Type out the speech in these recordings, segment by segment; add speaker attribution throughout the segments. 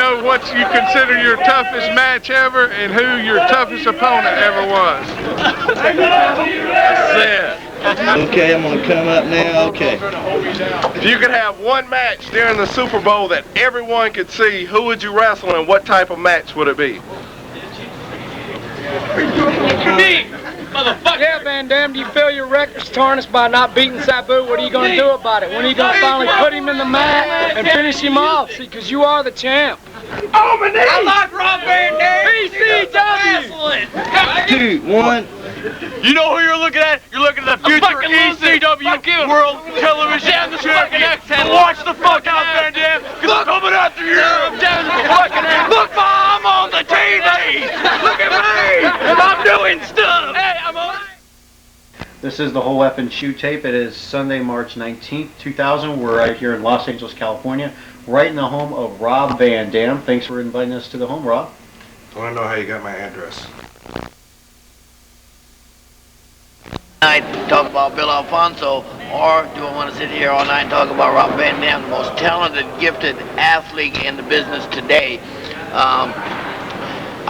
Speaker 1: know what you consider your toughest match ever and who your toughest opponent ever was?
Speaker 2: That's it.
Speaker 3: Okay, I'm gonna come up now. Okay.
Speaker 2: If you could have one match during the Super Bowl that everyone could see, who would you wrestle and what type of match would it be?
Speaker 4: Yeah, Van Dam, do you feel your record's tarnished by not beating Sabu? What are you going to do about it? When are you going to finally put him in the mat and finish him off? See, because you are the champ.
Speaker 5: Oh, my knee! I like Rob Van Dam!
Speaker 4: ECW!
Speaker 3: 2, 1.
Speaker 5: You know who you're looking at? You're looking at the future ECW World Television Champion. Watch the fuck out, Van Dam, because I'm coming after you! Look, I'm on the TV! Look at me! I'm doing stuff! Hey, I'm on.
Speaker 6: This is the Whole Weapon Shoot Tape. It is Sunday, March 19th, 2000. We're right here in Los Angeles, California, right in the home of Rob Van Dam. Thanks for inviting us to the home, Rob.
Speaker 2: I want to know how you got my address.
Speaker 7: Night talk about Bill Alfonso, or do I want to sit here all night and talk about Rob Van Dam, the most talented, gifted athlete in the business today?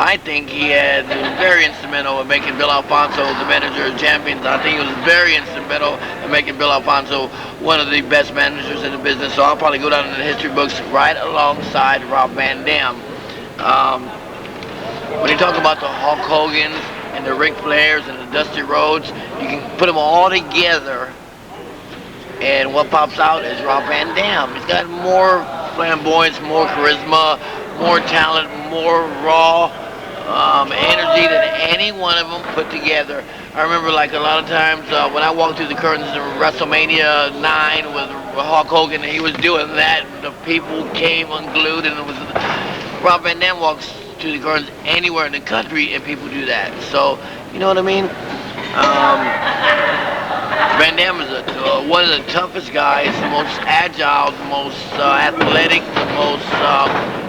Speaker 7: I think he was very instrumental in making Bill Alfonso the manager of champions. I think he was very instrumental in making Bill Alfonso one of the best managers in the business. So I'll probably go down in the history books right alongside Rob Van Dam. When you talk about the Hulk Hogan's and the Ric Flairs and the Dusty Rhodes, you can put them all together, and what pops out is Rob Van Dam. He's got more flamboyance, more charisma, more talent, more raw energy than any one of them put together. I remember, like, a lot of times when I walked through the curtains of WrestleMania 9 with Hulk Hogan, and he was doing that, the people came unglued, and it was Rob Van Dam walks to the curtains anywhere in the country, and people do that. So, you know what I mean? Van Dam is one of the toughest guys, the most agile, the most athletic, the most,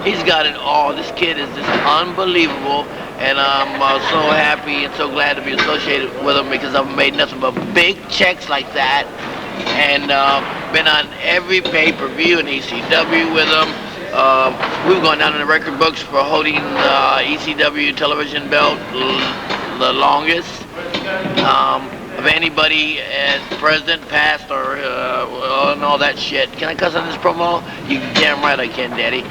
Speaker 7: he's got it all. This kid is just unbelievable, and I'm so happy and so glad to be associated with him, because I've made nothing but big checks like that, and been on every pay-per-view in ECW with him. We've gone down in the record books for holding the ECW television belt the longest of anybody as president, past, or and all that shit. Can I cuss on this promo? You damn right I can, Daddy.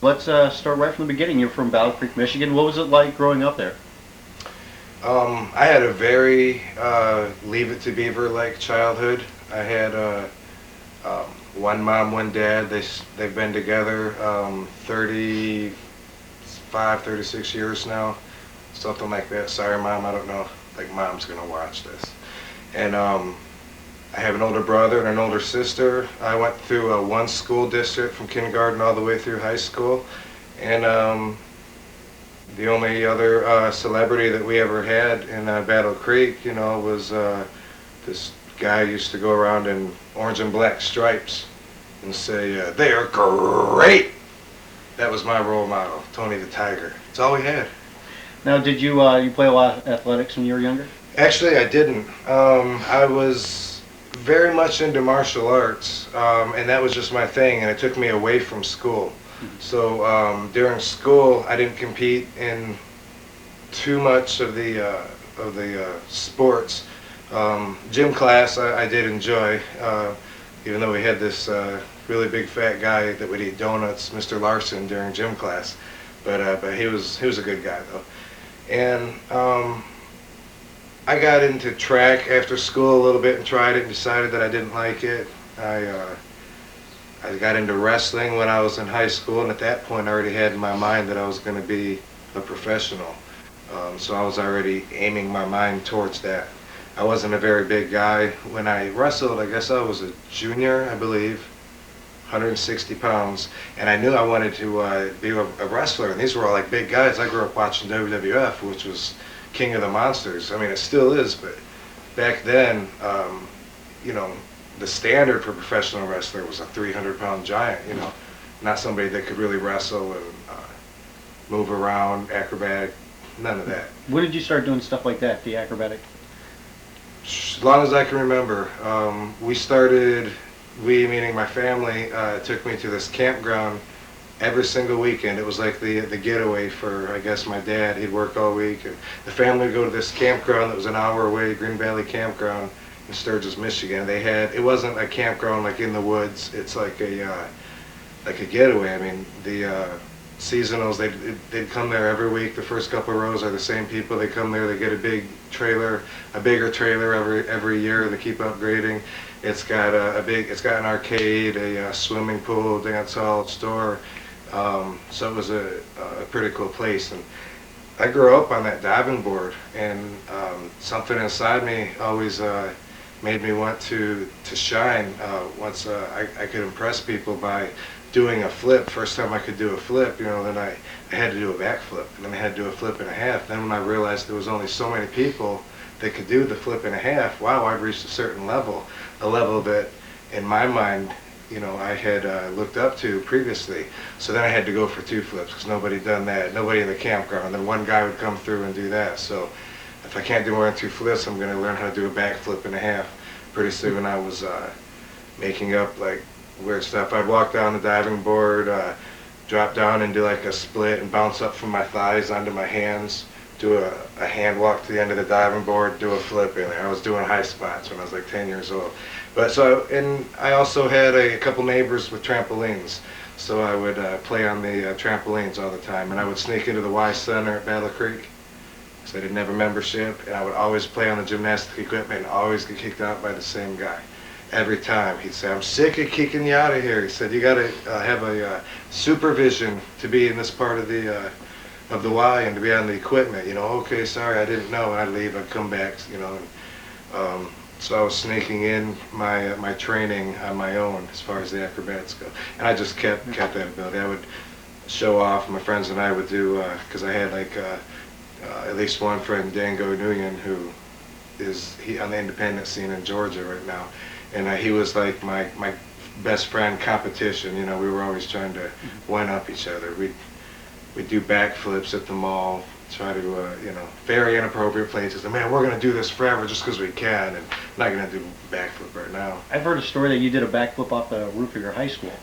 Speaker 6: Let's start right from the beginning. You're from Battle Creek, Michigan. What was it like growing up there?
Speaker 2: I had a very Leave It to Beaver-like childhood. I had one mom, one dad. They've been together 35, 36 years now, something like that. Sorry, Mom, I don't know. Like, Mom's gonna watch this. And I have an older brother and an older sister. I went through one school district from kindergarten all the way through high school, and the only other celebrity that we ever had in Battle Creek, you know, was this guy who used to go around in orange and black stripes and say, they are great. That was my role model, Tony the Tiger. That's all we had.
Speaker 6: Now, did you you play a lot of athletics when you were younger?
Speaker 2: Actually, I didn't. I was very much into martial arts, and that was just my thing, and it took me away from school. So during school, I didn't compete in too much of the sports. Gym class I did enjoy, even though we had this really big fat guy that would eat donuts, Mr. Larson, during gym class. But he was a good guy though. And I got into track after school a little bit and tried it and decided that I didn't like it. I got into wrestling when I was in high school, and at that point I already had in my mind that I was going to be a professional. So I was already aiming my mind towards that. I wasn't a very big guy. When I wrestled, I guess I was a junior, I believe, 160 pounds, and I knew I wanted to be a wrestler, and these were all like big guys. I grew up watching WWF, which was King of the Monsters. I mean, it still is, but back then, you know, the standard for professional wrestler was a 300-pound giant, you know, not somebody that could really wrestle and move around, acrobatic, none of that.
Speaker 6: When did you start doing stuff like that, the acrobatic?
Speaker 2: As long as I can remember. We meaning my family, took me to this campground every single weekend. It was like the getaway for, I guess, my dad. He'd work all week, and the family would go to this campground that was an hour away, Green Valley Campground in Sturgis, Michigan. It wasn't a campground like in the woods. It's like a getaway. I mean, the seasonals, they'd come there every week. The first couple of rows are the same people. They come there, they get a bigger trailer every year. They keep upgrading. It's got an arcade, a swimming pool, dance hall, store. So it was a pretty cool place. And I grew up on that diving board, and something inside me always made me want to shine. Once I could impress people by doing a flip. First time I could do a flip, then I had to do a backflip, and then I had to do a flip and a half. Then when I realized there was only so many people that could do the flip and a half, wow, I'd reached a certain level, a level that in my mind, I had looked up to previously. So then I had to go for 2 flips because nobody done that, nobody in the campground. And then one guy would come through and do that. So if I can't do more than 2 flips, I'm going to learn how to do a backflip and a half. Pretty soon I was making up like weird stuff. I'd walk down the diving board, drop down and do like a split and bounce up from my thighs onto my hands, do a hand walk to the end of the diving board, do a flip in there. I was doing high spots when I was like 10 years old. And I also had a couple neighbors with trampolines, so I would play on the trampolines all the time, and I would sneak into the Y Center at Battle Creek, because I didn't have a membership, and I would always play on the gymnastic equipment and always get kicked out by the same guy. Every time he'd say, "I'm sick of kicking you out of here." He said, "You got to have a supervision to be in this part of the Y and to be on the equipment." Okay, sorry, I didn't know. I'd leave, I'd come back, and so I was sneaking in my training on my own as far as the acrobatics go, and I just kept that ability. I would show off. My friends and I would do, because I had like at least one friend, Dango Nguyen, who is on the independent scene in Georgia right now. And he was like my best friend competition. We were always trying to one-up each other. We'd do backflips at the mall, try to, very inappropriate places. And man, we're going to do this forever just because we can, and I'm not going to do backflip right now.
Speaker 6: I've heard a story that you did a backflip off the roof of your high school.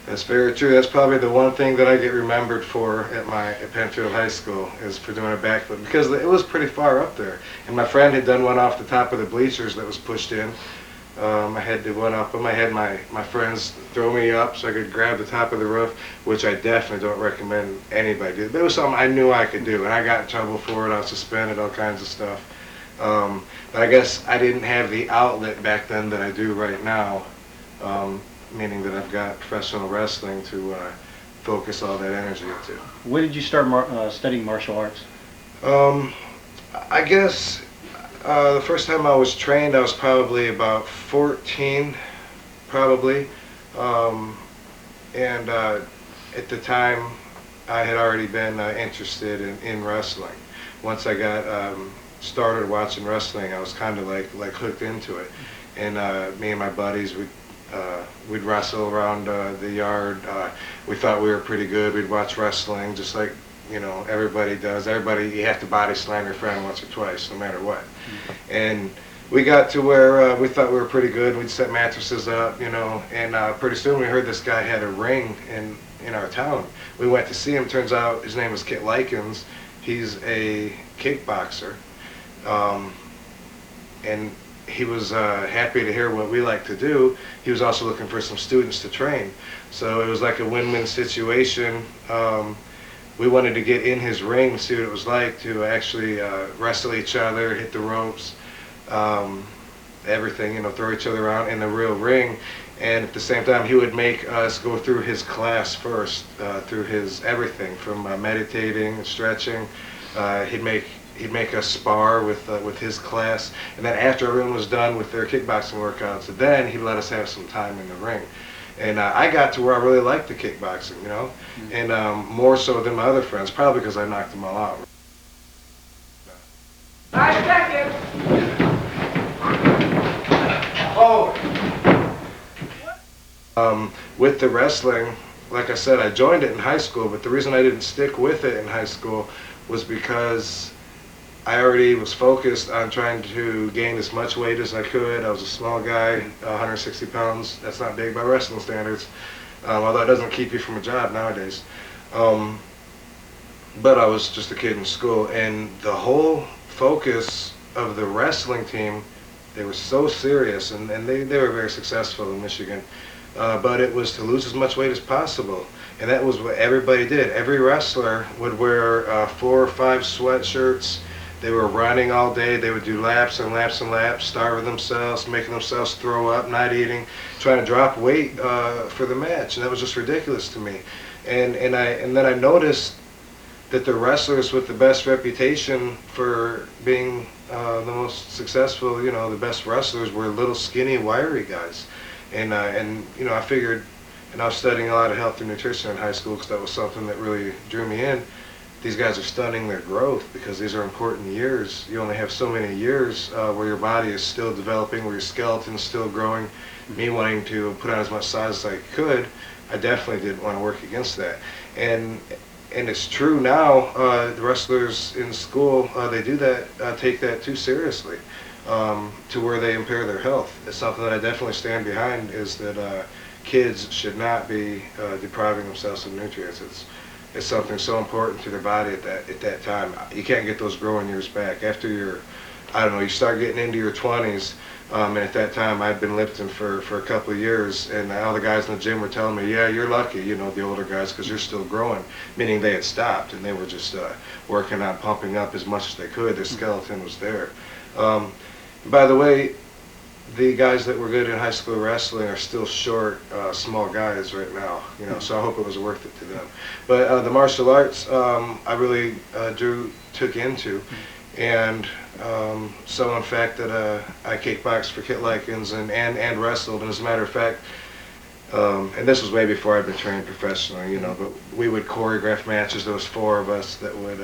Speaker 2: That's very true. That's probably the one thing that I get remembered for at Penfield High School, is for doing a backflip, because it was pretty far up there. And my friend had done one off the top of the bleachers that was pushed in. I had to one up them. I had my friends throw me up so I could grab the top of the roof, which I definitely don't recommend anybody do. But it was something I knew I could do, and I got in trouble for it. I was suspended, all kinds of stuff. But I guess I didn't have the outlet back then that I do right now, meaning that I've got professional wrestling to focus all that energy into.
Speaker 6: When did you start studying martial arts?
Speaker 2: I guess the first time I was trained, I was probably about 14, probably. And at the time, I had already been interested in wrestling. Once I got started watching wrestling, I was kind of like hooked into it. And me and my buddies, we'd wrestle around the yard. We thought we were pretty good. We'd watch wrestling just like everybody does. You have to body slam your friend once or twice, no matter what. And we got to where we thought we were pretty good. We'd set mattresses up, and pretty soon we heard this guy had a ring in our town. We went to see him. Turns out his name was Kit Likens. He's a kickboxer, and he was happy to hear what we like to do. He was also looking for some students to train, so it was like a win-win situation. We wanted to get in his ring, see what it was like to actually wrestle each other, hit the ropes, everything, throw each other around in the real ring. And at the same time, he would make us go through his class first, through his everything from meditating and stretching. He'd make us spar with his class, and then after everyone was done with their kickboxing workouts, then he'd let us have some time in the ring. And I got to where I really liked the kickboxing, and more so than my other friends, probably because I knocked them all out. With the wrestling, like I said, I joined it in high school, but the reason I didn't stick with it in high school was because I already was focused on trying to gain as much weight as I could. I was a small guy, 160 pounds. That's not big by wrestling standards. although it doesn't keep you from a job nowadays. But I was just a kid in school, and the whole focus of the wrestling team, they were so serious, and they were very successful in Michigan, but it was to lose as much weight as possible. And that was what everybody did. Every wrestler would wear 4 or 5 sweatshirts. They were running all day. They would do laps and laps and laps, starving themselves, making themselves throw up, not eating, trying to drop weight for the match. And that was just ridiculous to me. And then I noticed that the wrestlers with the best reputation for being the most successful, the best wrestlers were little skinny, wiry guys. And I figured, and I was studying a lot of health and nutrition in high school because that was something that really drew me in. These guys are stunning their growth because these are important years. You only have so many years where your body is still developing, where your skeleton's still growing. Me wanting to put on as much size as I could, I definitely didn't want to work against that. And it's true now, the wrestlers in school, they do that, take that too seriously, to where they impair their health. It's something that I definitely stand behind, is that kids should not be depriving themselves of nutrients. It's something so important to their body at that time. You can't get those growing years back. After you start getting into your 20s, and at that time I'd been lifting for a couple of years, and all the guys in the gym were telling me, yeah, you're lucky, the older guys, because you're still growing, meaning they had stopped, and they were just working on pumping up as much as they could. Their skeleton was there. By the way, the guys that were good in high school wrestling are still short, small guys right now, so I hope it was worth it to them. But the martial arts, I really took into, and so in fact that I kickboxed for Kit Likens and wrestled, and as a matter of fact, and this was way before I'd been trained professionally, but we would choreograph matches. There was 4 of us that would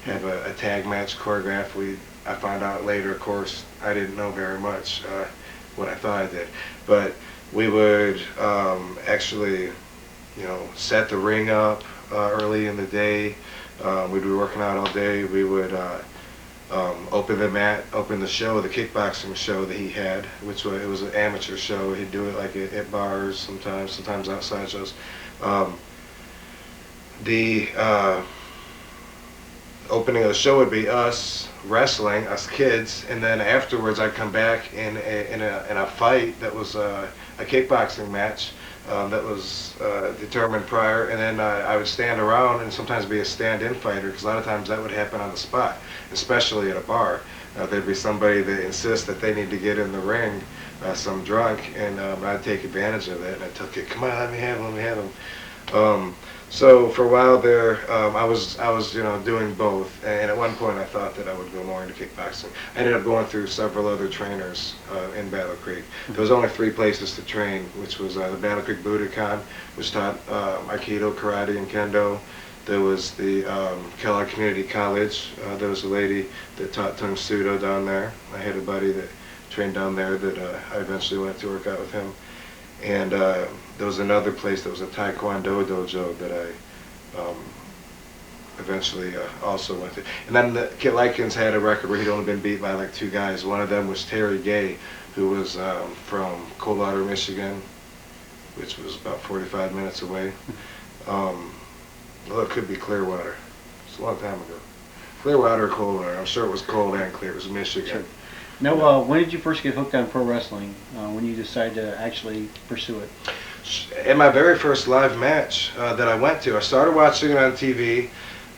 Speaker 2: have a tag match choreographed. I found out later, of course, I didn't know very much what I thought I did, but we would actually, set the ring up early in the day. We'd be working out all day. We would open the show, the kickboxing show that he had, it was an amateur show. He'd do it like at bars sometimes outside shows. The opening of the show would be us wrestling, us kids, and then afterwards I'd come back in a fight that was a kickboxing match that was determined prior, and then I would stand around and sometimes be a stand-in fighter, because a lot of times that would happen on the spot, especially at a bar. There'd be somebody that insists that they need to get in the ring, some drunk, and I'd take advantage of it, and I'd tell the kid, come on, let me have him. So for a while there, I was doing both, and at one point I thought that I would go more into kickboxing. I ended up going through several other trainers in Battle Creek. There was only 3 places to train, which was the Battle Creek Budokan, which taught Aikido, Karate, and Kendo. There was the Kellogg Community College. There was a lady that taught Tung Sudo down there. I had a buddy that trained down there that I eventually went to work out with him. And there was another place that was a Taekwondo dojo that I eventually also went to. And then Kit Likens had a record where he'd only been beat by like 2 guys. One of them was Terry Gay, who was from Coldwater, Michigan, which was about 45 minutes away. Well, it could be Clearwater. It's a long time ago. Clearwater or Coldwater. I'm sure it was cold and clear. It was Michigan.
Speaker 6: Sure. Now, when did you first get hooked on pro wrestling? When you decided to actually pursue it?
Speaker 2: In my very first live match that I went to, I started watching it on TV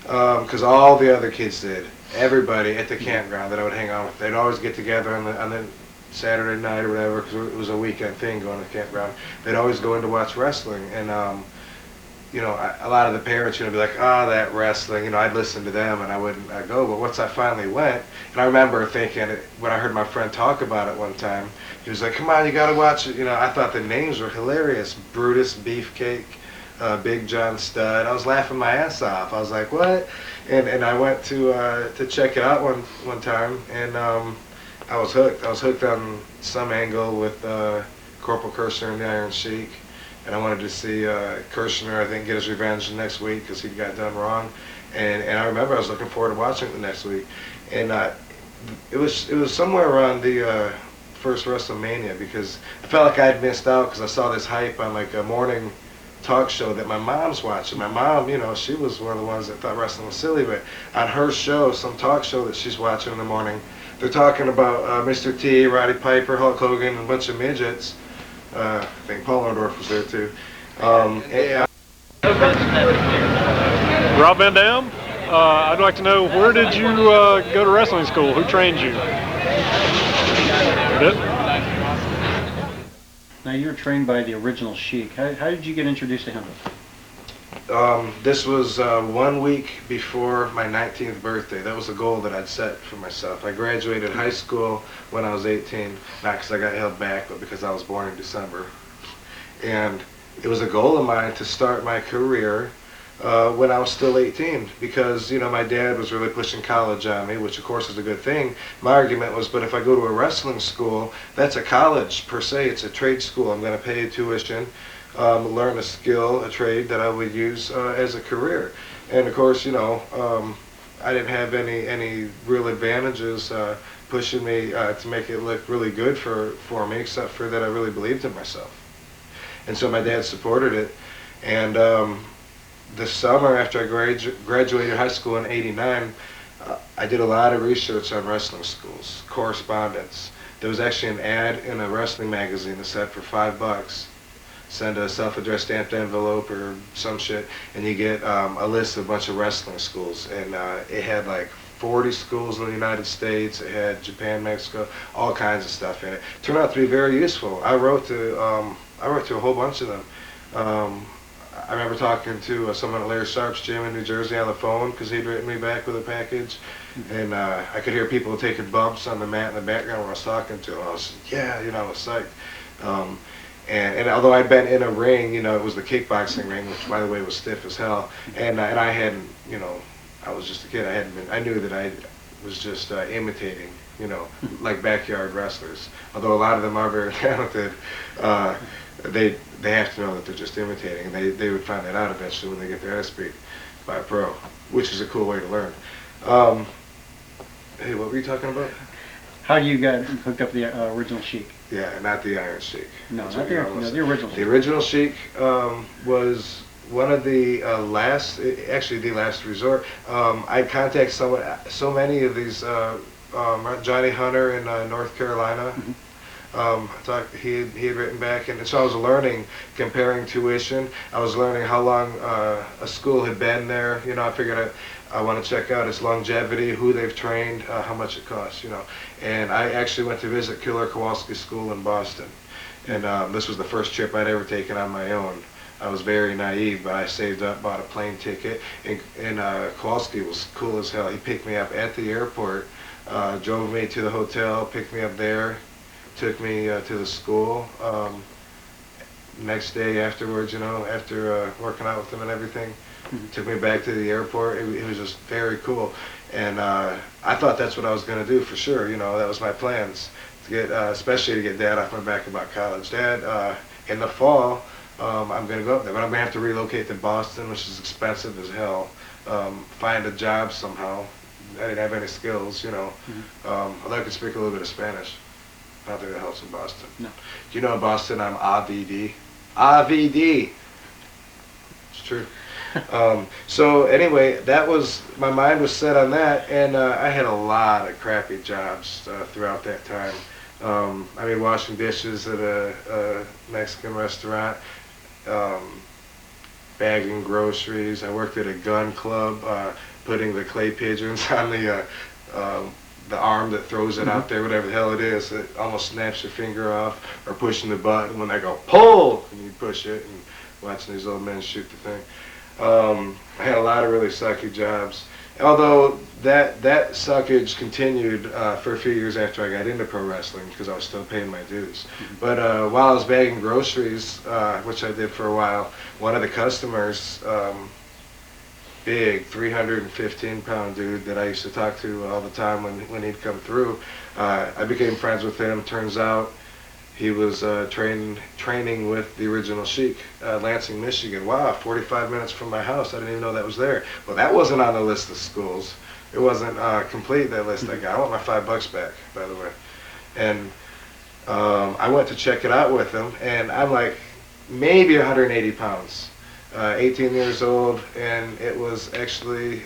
Speaker 2: because all the other kids did. Everybody at the campground that I would hang out with, they'd always get together on the Saturday night or whatever, because it was a weekend thing going to the campground. They'd always go in to watch wrestling, and a lot of the parents, be like, that wrestling, I'd listen to them and I'd go, but once I finally went, and I remember thinking, when I heard my friend talk about it one time, he was like, come on, you gotta watch it, I thought the names were hilarious, Brutus Beefcake, Big John Studd. I was laughing my ass off. I was like, what? And I went to check it out one time, and I was hooked. I was hooked on some angle with Corporal Kirshner and the Iron Sheik. And I wanted to see Kirshner, I think, get his revenge the next week because he got done wrong. And I remember I was looking forward to watching it the next week. And it was somewhere around the first WrestleMania because I felt like I'd missed out because I saw this hype on like a morning talk show that my mom's watching. My mom, you know, she was one of the ones that thought wrestling was silly, but on her show, some talk show that she's watching in the morning, they're talking about Mr. T, Roddy Piper, Hulk Hogan, and a bunch of midgets. I think Paul Orndorff was there too.
Speaker 8: Rob Van Dam, I'd like to know, where did you go to wrestling school? Who trained you? That it?
Speaker 6: Now, you were trained by the original Sheik. How did you get introduced to him?
Speaker 2: This was 1 week before my 19th birthday. That was a goal that I'd set for myself. I graduated high school when I was 18, not because I got held back, but because I was born in December. And it was a goal of mine to start my career when I was still 18 because, you know, my dad was really pushing college on me, which of course is a good thing. My argument was, but if I go to a wrestling school, that's a college per se. It's a trade school. I'm going to pay tuition, learn a skill, a trade that I would use as a career. And of course, you know, I didn't have any real advantages pushing me to make it look really good for me, except for that I really believed in myself. And so my dad supported it. And the summer after I graduated high school in '89, I did a lot of research on wrestling schools, correspondence. There was actually an ad in a wrestling magazine that said for $5, send a self-addressed stamped envelope or some shit, and you get a list of a bunch of wrestling schools. And it had like 40 schools in the United States. It had Japan, Mexico, all kinds of stuff in it. Turned out to be very useful. I wrote to a whole bunch of them. I remember talking to someone at Larry Sharp's gym in New Jersey on the phone because he'd written me back with a package. And I could hear people taking bumps on the mat in the background when I was talking to them. I was, yeah, you know, I was psyched. And although I'd been in a ring, you know, it was the kickboxing ring, which by the way was stiff as hell. And I hadn't, you know, I was just a kid. I knew that I was just imitating, you know, like backyard wrestlers. Although a lot of them are very talented, they have to know that they're just imitating, and they would find that out eventually when they get their ass beat by a pro, which is a cool way to learn. Hey, what were you talking about?
Speaker 6: How you got hooked up to the original Sheik?
Speaker 2: Yeah, not the Iron Sheik.
Speaker 6: No, not the original Sheik.
Speaker 2: The original Sheik was one of the actually the last resort. I contacted so many of these, Johnny Hunter in North Carolina.
Speaker 6: Mm-hmm.
Speaker 2: He had written back, and so I was learning, comparing tuition. I was learning how long a school had been there. You know, I figured I want to check out its longevity, who they've trained, how much it costs. You know, and I actually went to visit Killer Kowalski School in Boston, and this was the first trip I'd ever taken on my own. I was very naive, but I saved up, bought a plane ticket, and Kowalski was cool as hell. He picked me up at the airport, drove me to the hotel, picked me up there. Took me to the school. Next day afterwards, you know, after working out with them and everything, took me back to the airport. It was just very cool. And I thought that's what I was going to do for sure. You know, that was my plans, to get, especially to get Dad off my back about college. Dad, in the fall, I'm going to go up there, but I'm going to have to relocate to Boston, which is expensive as hell. Find a job somehow. I didn't have any skills, you know, although I could speak a little bit of Spanish. Not that it helps in Boston.
Speaker 6: No.
Speaker 2: Do you know in Boston I'm AVD? AVD! It's true. So anyway, that was, my mind was set on that, and I had a lot of crappy jobs throughout that time. I mean, washing dishes at a Mexican restaurant, bagging groceries. I worked at a gun club, putting the clay pigeons on the arm that throws it out there, whatever the hell it is, it almost snaps your finger off, or pushing the button when they go pull, and you push it, and watching these old men shoot the thing. I had a lot of really sucky jobs, although that suckage continued for a few years after I got into pro wrestling because I was still paying my dues. But while I was bagging groceries, which I did for a while, one of the customers, big 315-pound dude that I used to talk to all the time when he'd come through, I became friends with him. Turns out he was training with the original Sheik, Lansing, Michigan. Wow, 45 minutes from my house. I didn't even know that was there. Well, that wasn't on the list of schools. It wasn't complete, that list I got. I want my $5 back, by the way. And I went to check it out with him, and I'm like maybe 180 pounds. 18 years old, and it was actually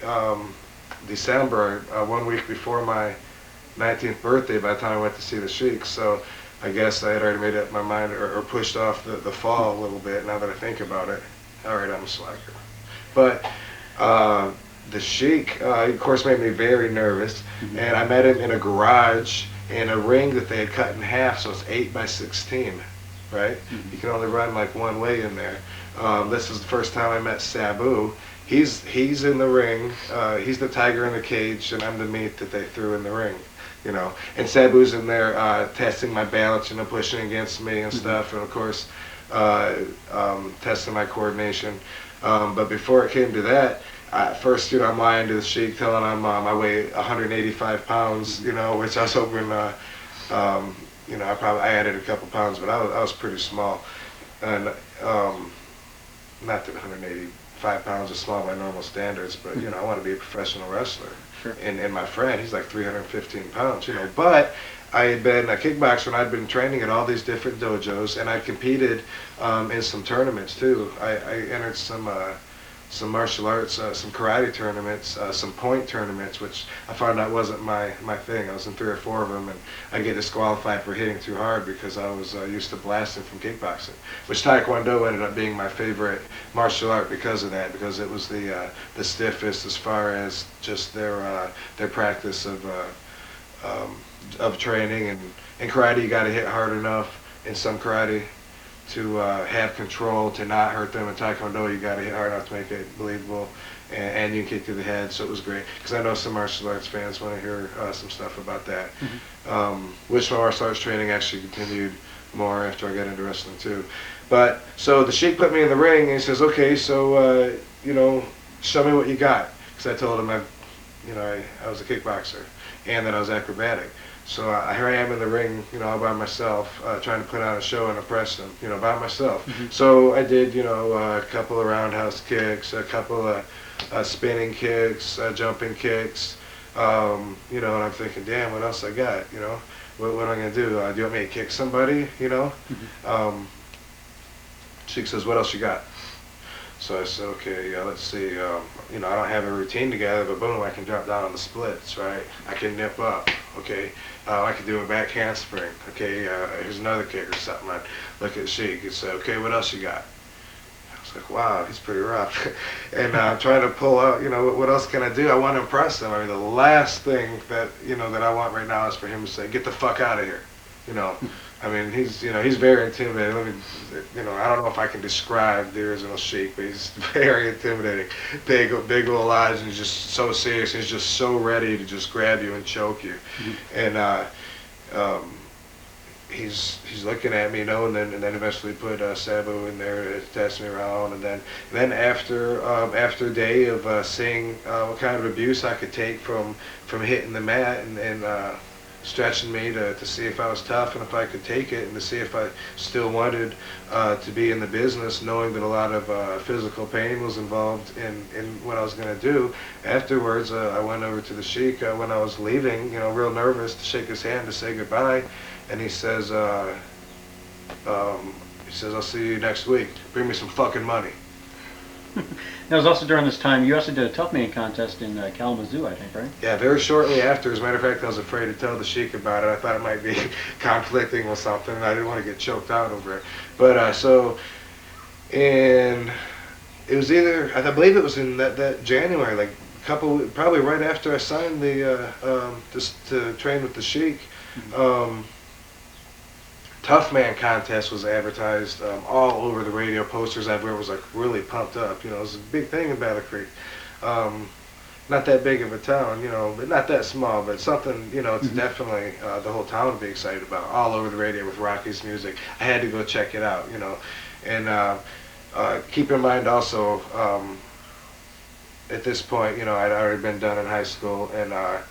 Speaker 2: December, 1 week before my 19th birthday by the time I went to see the Sheik. So I guess I had already made up my mind or pushed off the fall a little bit. Now that I think about it, all right, I'm a slacker. But the Sheik, of course, made me very nervous, and I met him in a garage in a ring that they had cut in half, so it's 8 by 16, right? You can only run like one way in there. This is the first time I met Sabu. He's in the ring. He's the tiger in the cage, and I'm the meat that they threw in the ring. You know, and Sabu's in there testing my balance, you know, pushing against me and stuff, and of course testing my coordination. But before it came to that, first, you know, I'm lying to the Sheik, telling him I weigh 185 pounds, you know, which I was hoping, you know, I added a couple pounds, but I was pretty small, and not that 185 pounds is small by normal standards, but you know, I want to be a professional wrestler.
Speaker 6: Sure.
Speaker 2: And my friend, he's like 315 pounds, you know, but I had been a kickboxer and I'd been training at all these different dojos, and I competed in some tournaments too. I entered some martial arts, some karate tournaments, some point tournaments, which I found out wasn't my thing. I was in 3 or 4 of them, and I get disqualified for hitting too hard because I was used to blasting from kickboxing, which Taekwondo ended up being my favorite martial art because of that, because it was the stiffest as far as just their practice of training. And in karate, you got to hit hard enough in some karate to have control, to not hurt them. In Taekwondo, you got to hit hard enough to make it believable, and you can kick to the head, so it was great. Because I know some martial arts fans want to hear some stuff about that. Which my martial arts training actually continued more after I got into wrestling too. But, so the Sheik put me in the ring, and he says, okay, so, you know, show me what you got. Because I told him I was a kickboxer, and that I was acrobatic. So here I am in the ring, you know, all by myself, trying to put on a show and impress them, you know, by myself. So I did, you know, a couple of roundhouse kicks, a couple of spinning kicks, jumping kicks, you know, and I'm thinking, damn, what else I got, you know? What am I going to do? Do you want me to kick somebody, you know? Sheik says, what else you got? So I said, okay, let's see, you know, I don't have a routine together, but boom, I can drop down on the splits, right? I can nip up, okay? I can do a back handspring, okay? Here's another kick or something. I'd look at Sheik and say, okay, what else you got? I was like, wow, he's pretty rough. And I'm trying to pull out, you know, what else can I do? I want to impress him. I mean, the last thing that, you know, that I want right now is for him to say, get the fuck out of here, you know? I mean, he's very intimidating. Let me, you know, I don't know if I can describe the original Sheik, but he's very intimidating. Big old eyes, and he's just so serious. He's just so ready to just grab you and choke you. And he's looking at me, you know, and then eventually put Sabu in there to test me around, and then after a day of seeing what kind of abuse I could take from hitting the mat and stretching me to see if I was tough and if I could take it, and to see if I still wanted to be in the business, knowing that a lot of physical pain was involved in what I was going to do. Afterwards, I went over to the Sheik when I was leaving, you know, real nervous, to shake his hand to say goodbye, and he says, I'll see you next week. Bring me some fucking money.
Speaker 6: That was also during this time, you also did a Tough Man contest in Kalamazoo, I think, right?
Speaker 2: Yeah, very shortly after. As a matter of fact, I was afraid to tell the Sheik about it. I thought it might be conflicting with something, and I didn't want to get choked out over it. But and it was either, I believe it was in that January, like probably right after I signed to train with the Sheik. Tough Man contest was advertised all over the radio, posters everywhere. It was like really pumped up. You know, it was a big thing in Battle Creek. Not that big of a town, you know, but not that small, but something, you know, it's definitely the whole town would be excited about. All over the radio with Rocky's music. I had to go check it out, you know. And keep in mind also, at this point, you know, I'd already been done in high school, and I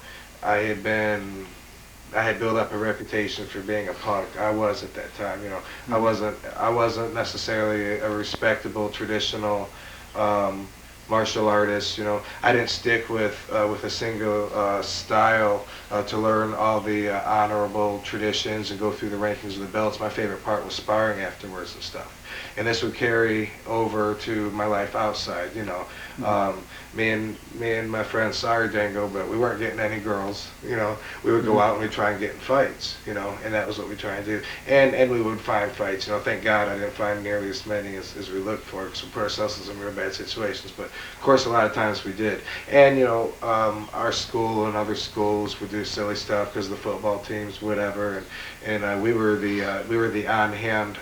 Speaker 2: had built up a reputation for being a punk. I was at that time, you know. I wasn't necessarily a respectable, traditional martial artist. I didn't stick with a single style to learn all the honorable traditions and go through the rankings of the belts. My favorite part was sparring afterwards and stuff. And this would carry over to my life outside. Me and my friend, sorry Django, but we weren't getting any girls. We would go out and we'd try and get in fights. And that was what we try and do. And we would find fights. Thank God I didn't find nearly as many as we looked for, because we put ourselves in some real bad situations. But of course, a lot of times we did. And our school and other schools would do silly stuff because the football teams, whatever. And we were the on hand.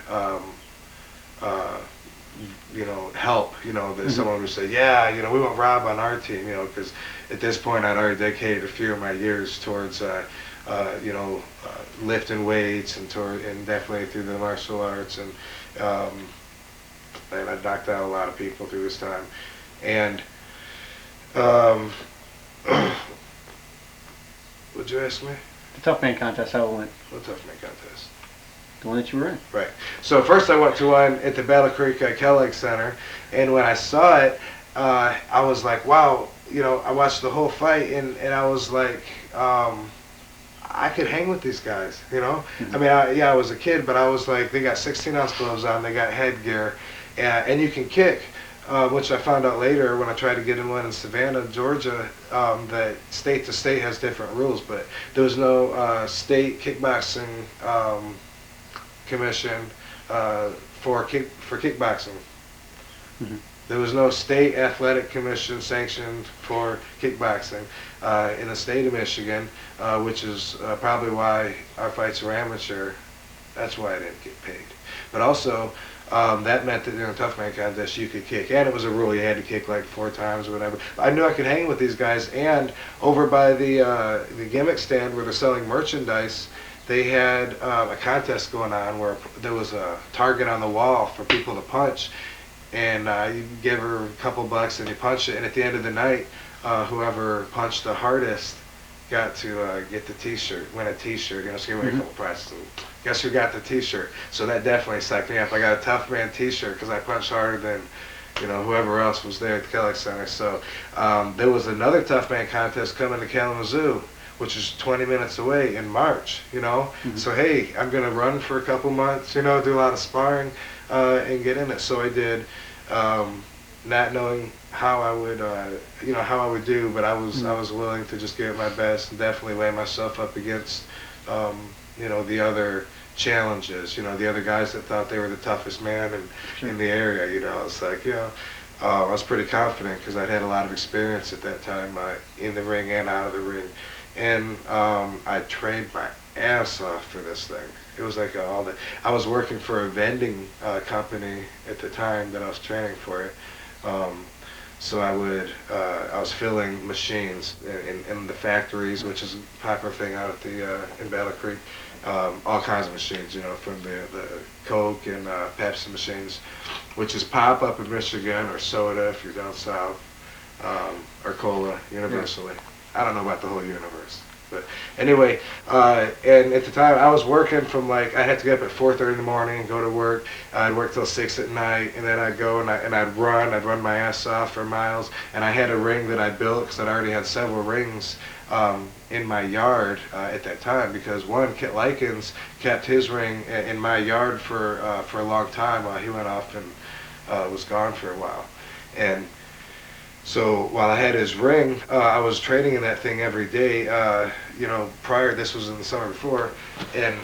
Speaker 2: Help, that someone would say, yeah, we want Rob on our team, because at this point I'd already dedicated a few of my years towards, lifting weights and definitely through the martial arts, and I knocked out a lot of people through this time. And, what'd you ask me?
Speaker 6: The Tough Man contest, how it went?
Speaker 2: What Tough Man contest?
Speaker 6: The one that you were in.
Speaker 2: Right. So first I went to one at the Battle Creek Kellogg Center, and when I saw it, I was like, wow, I watched the whole fight, and I was like, I could hang with these guys, I mean, I was a kid, but I was like, they got 16-ounce gloves on, they got headgear, and you can kick, which I found out later when I tried to get in one in Savannah, Georgia, that state to state has different rules, but there was no state kickboxing commission for kickboxing.
Speaker 6: Mm-hmm.
Speaker 2: There was no state athletic commission sanctioned for kickboxing in the state of Michigan, which is probably why our fights were amateur. That's why I didn't get paid. But also, that meant that in a Tough Man contest you could kick, and it was a rule, you had to kick like 4 times or whatever. I knew I could hang with these guys, and over by the gimmick stand where they're selling merchandise, they had a contest going on where there was a target on the wall for people to punch, and you give her a couple bucks and you punch it, and at the end of the night, whoever punched the hardest got to get the t-shirt, win a t-shirt, so give away a couple prizes. Guess who got the t-shirt? So that definitely psyched me up. I got a Tough Man t-shirt because I punched harder than whoever else was there at the Kellogg Center. So there was another Tough Man contest coming to Kalamazoo, which is 20 minutes away in March, So, hey, I'm going to run for a couple months, do a lot of sparring and get in it. So I did, not knowing how I would do, but I was willing to just give it my best and definitely lay myself up against, the other challenges, the other guys that thought they were the toughest man in the area, It's like, I was pretty confident because I'd had a lot of experience at that time in the ring and out of the ring. And I trained my ass off for this thing. It was like I was working for a vending company at the time that I was training for it. So I was filling machines in the factories, which is a popular thing out at in Battle Creek. All kinds of machines, from the Coke and Pepsi machines, which is pop up in Michigan, or soda if you're down south, or cola universally. I don't know about the whole universe, but anyway, and at the time I was working from I had to get up at 4:30 in the morning and go to work. I'd work till 6 at night, and then I'd go and I'd run my ass off for miles. And I had a ring that I built because I'd already had several rings in my yard at that time, because one, Kit Likens kept his ring in my yard for a long time while he went off and was gone for a while. And so while I had his ring, I was training in that thing every day. Prior, this was in the summer before, and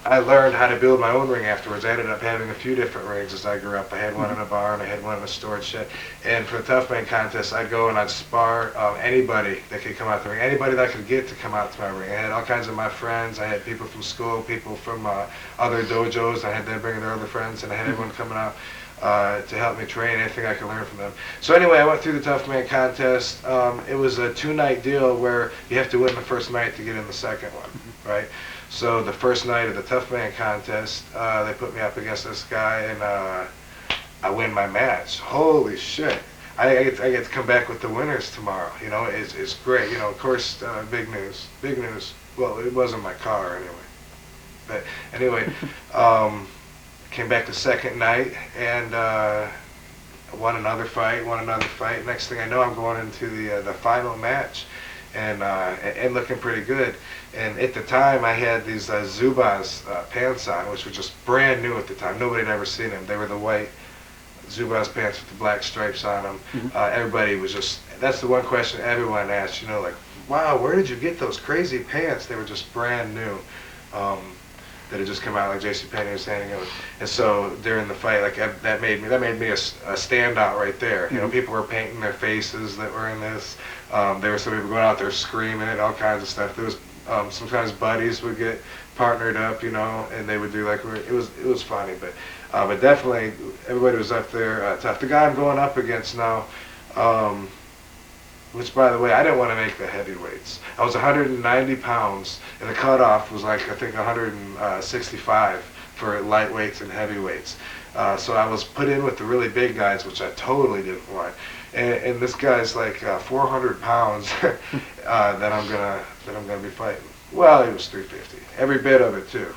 Speaker 2: I learned how to build my own ring afterwards. I ended up having a few different rings as I grew up. I had one in a barn, I had one in a storage shed. And for the Tough Man contest, I'd go and I'd spar anybody that could come out the ring, anybody that I could get to come out to my ring. I had all kinds of my friends. I had people from school, people from other dojos. I had them bringing their other friends, and I had everyone coming out to help me train, anything I could learn from them. So anyway, I went through the Tough Man contest. It was a 2-night deal where you have to win the first night to get in the second one, right? So the first night of the Tough Man contest, they put me up against this guy, and I win my match. Holy shit. I get to come back with the winners tomorrow. It's great. Of course, big news. Big news. Well, it wasn't my car anyway. But anyway, came back the second night, and won another fight. Next thing I know, I'm going into the final match, and looking pretty good. And at the time, I had these Zubaz pants on, which were just brand new at the time. Nobody had ever seen them. They were the white Zubaz pants with the black stripes on them. Everybody was just, that's the one question everyone asked, you know, like, wow, where did you get those crazy pants? They were just brand new. That had just come out, like JCPenney was saying. And so during the fight, like that made me a standout right there. You know, people were painting their faces that were in this. There were some people going out there screaming and all kinds of stuff. There was sometimes buddies would get partnered up, you know, and they would do like, it was funny, but definitely everybody was up there tough. The guy I'm going up against now, which, by the way, I didn't want to make the heavyweights. I was 190 pounds, and the cutoff was like, I think, 165 for lightweights and heavyweights. So I was put in with the really big guys, which I totally didn't want. And this guy's like 400 pounds that I'm gonna be fighting. Well, he was 350, every bit of it too.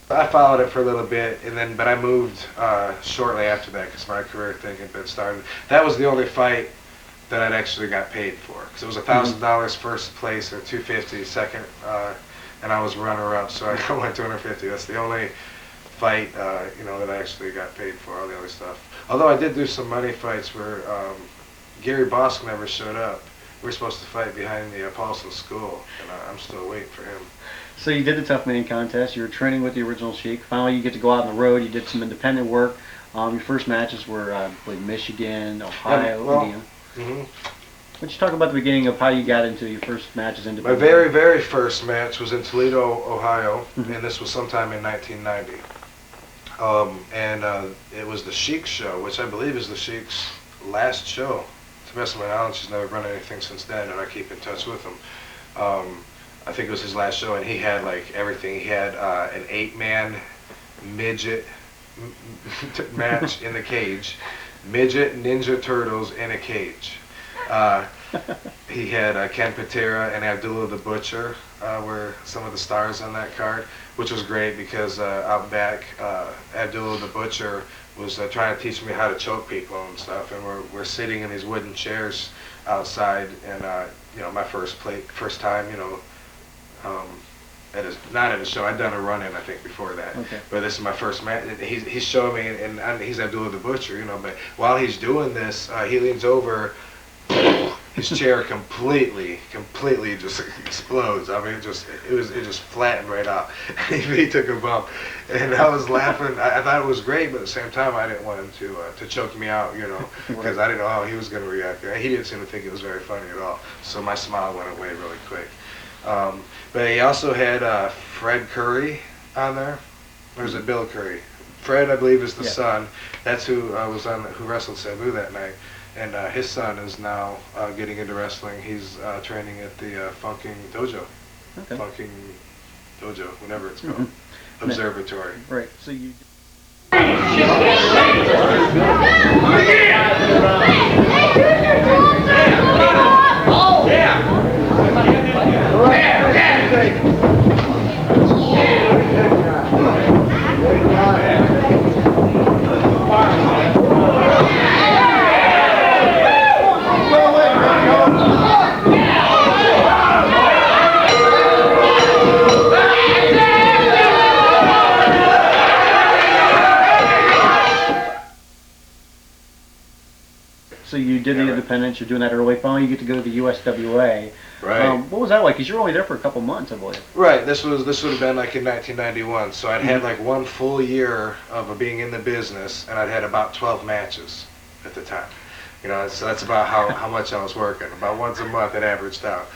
Speaker 2: I followed it for a little bit, but I moved shortly after that because my career thing had been started. That was the only fight that I'd actually got paid for. Because it was $1,000 first place or $250 second, and I was runner-up, so I went $250. That's the only fight, that I actually got paid for. All the other stuff. Although I did do some money fights where Gary Bosk never showed up. We were supposed to fight behind the Paulson School, and I'm still waiting for him.
Speaker 6: So you did the Tough Man contest. You were training with the original Sheik. Finally, you get to go out on the road. You did some independent work. Your first matches were, I believe, Michigan, Ohio, Indiana. Why don't you talk about the beginning of how you got into your first matches independent?
Speaker 2: My very, very first match was in Toledo, Ohio, and this was sometime in 1990. It was the Sheik show, which I believe is the Sheik's last show. To the best of my knowledge, he's never run anything since then, and I keep in touch with him. I think it was his last show, and he had like everything. He had an 8-man midget match in the cage, midget Ninja Turtles in a cage. He had Ken Patera and Abdullah the Butcher were some of the stars on that card, which was great because out back, Abdullah the Butcher was trying to teach me how to choke people and stuff, and we're sitting in these wooden chairs outside, and my first time, not at a show. I'd done a run-in, I think, before that. Okay. But this is my first match. He's showing me, and he's Abdullah the Butcher, but while he's doing this, he leans over. His chair completely just explodes. I mean, it just flattened right out. He took a bump, and I was laughing. I thought it was great, but at the same time, I didn't want him to choke me out, because I didn't know how he was going to react. He didn't seem to think it was very funny at all. So my smile went away really quick. But he also had Fred Curry on there. Or was it Bill Curry? Fred, I believe, is the son. That's who who wrestled Sabu that night. And his son is now getting into wrestling. He's training at the Funking Dojo. Okay. Funking Dojo, whatever it's called. Observatory.
Speaker 6: Right. So you.
Speaker 5: Oh yeah.
Speaker 6: So you did the independence, you're doing that early. Finally, you get to go to the USWA.
Speaker 2: Right.
Speaker 6: What was that like? Because you were only there for a couple months, I believe.
Speaker 2: Right. This would have been like in 1991. So I'd had like 1 full year of being in the business, and I'd had about 12 matches at the time. So that's about how much I was working. About once a month, it averaged out.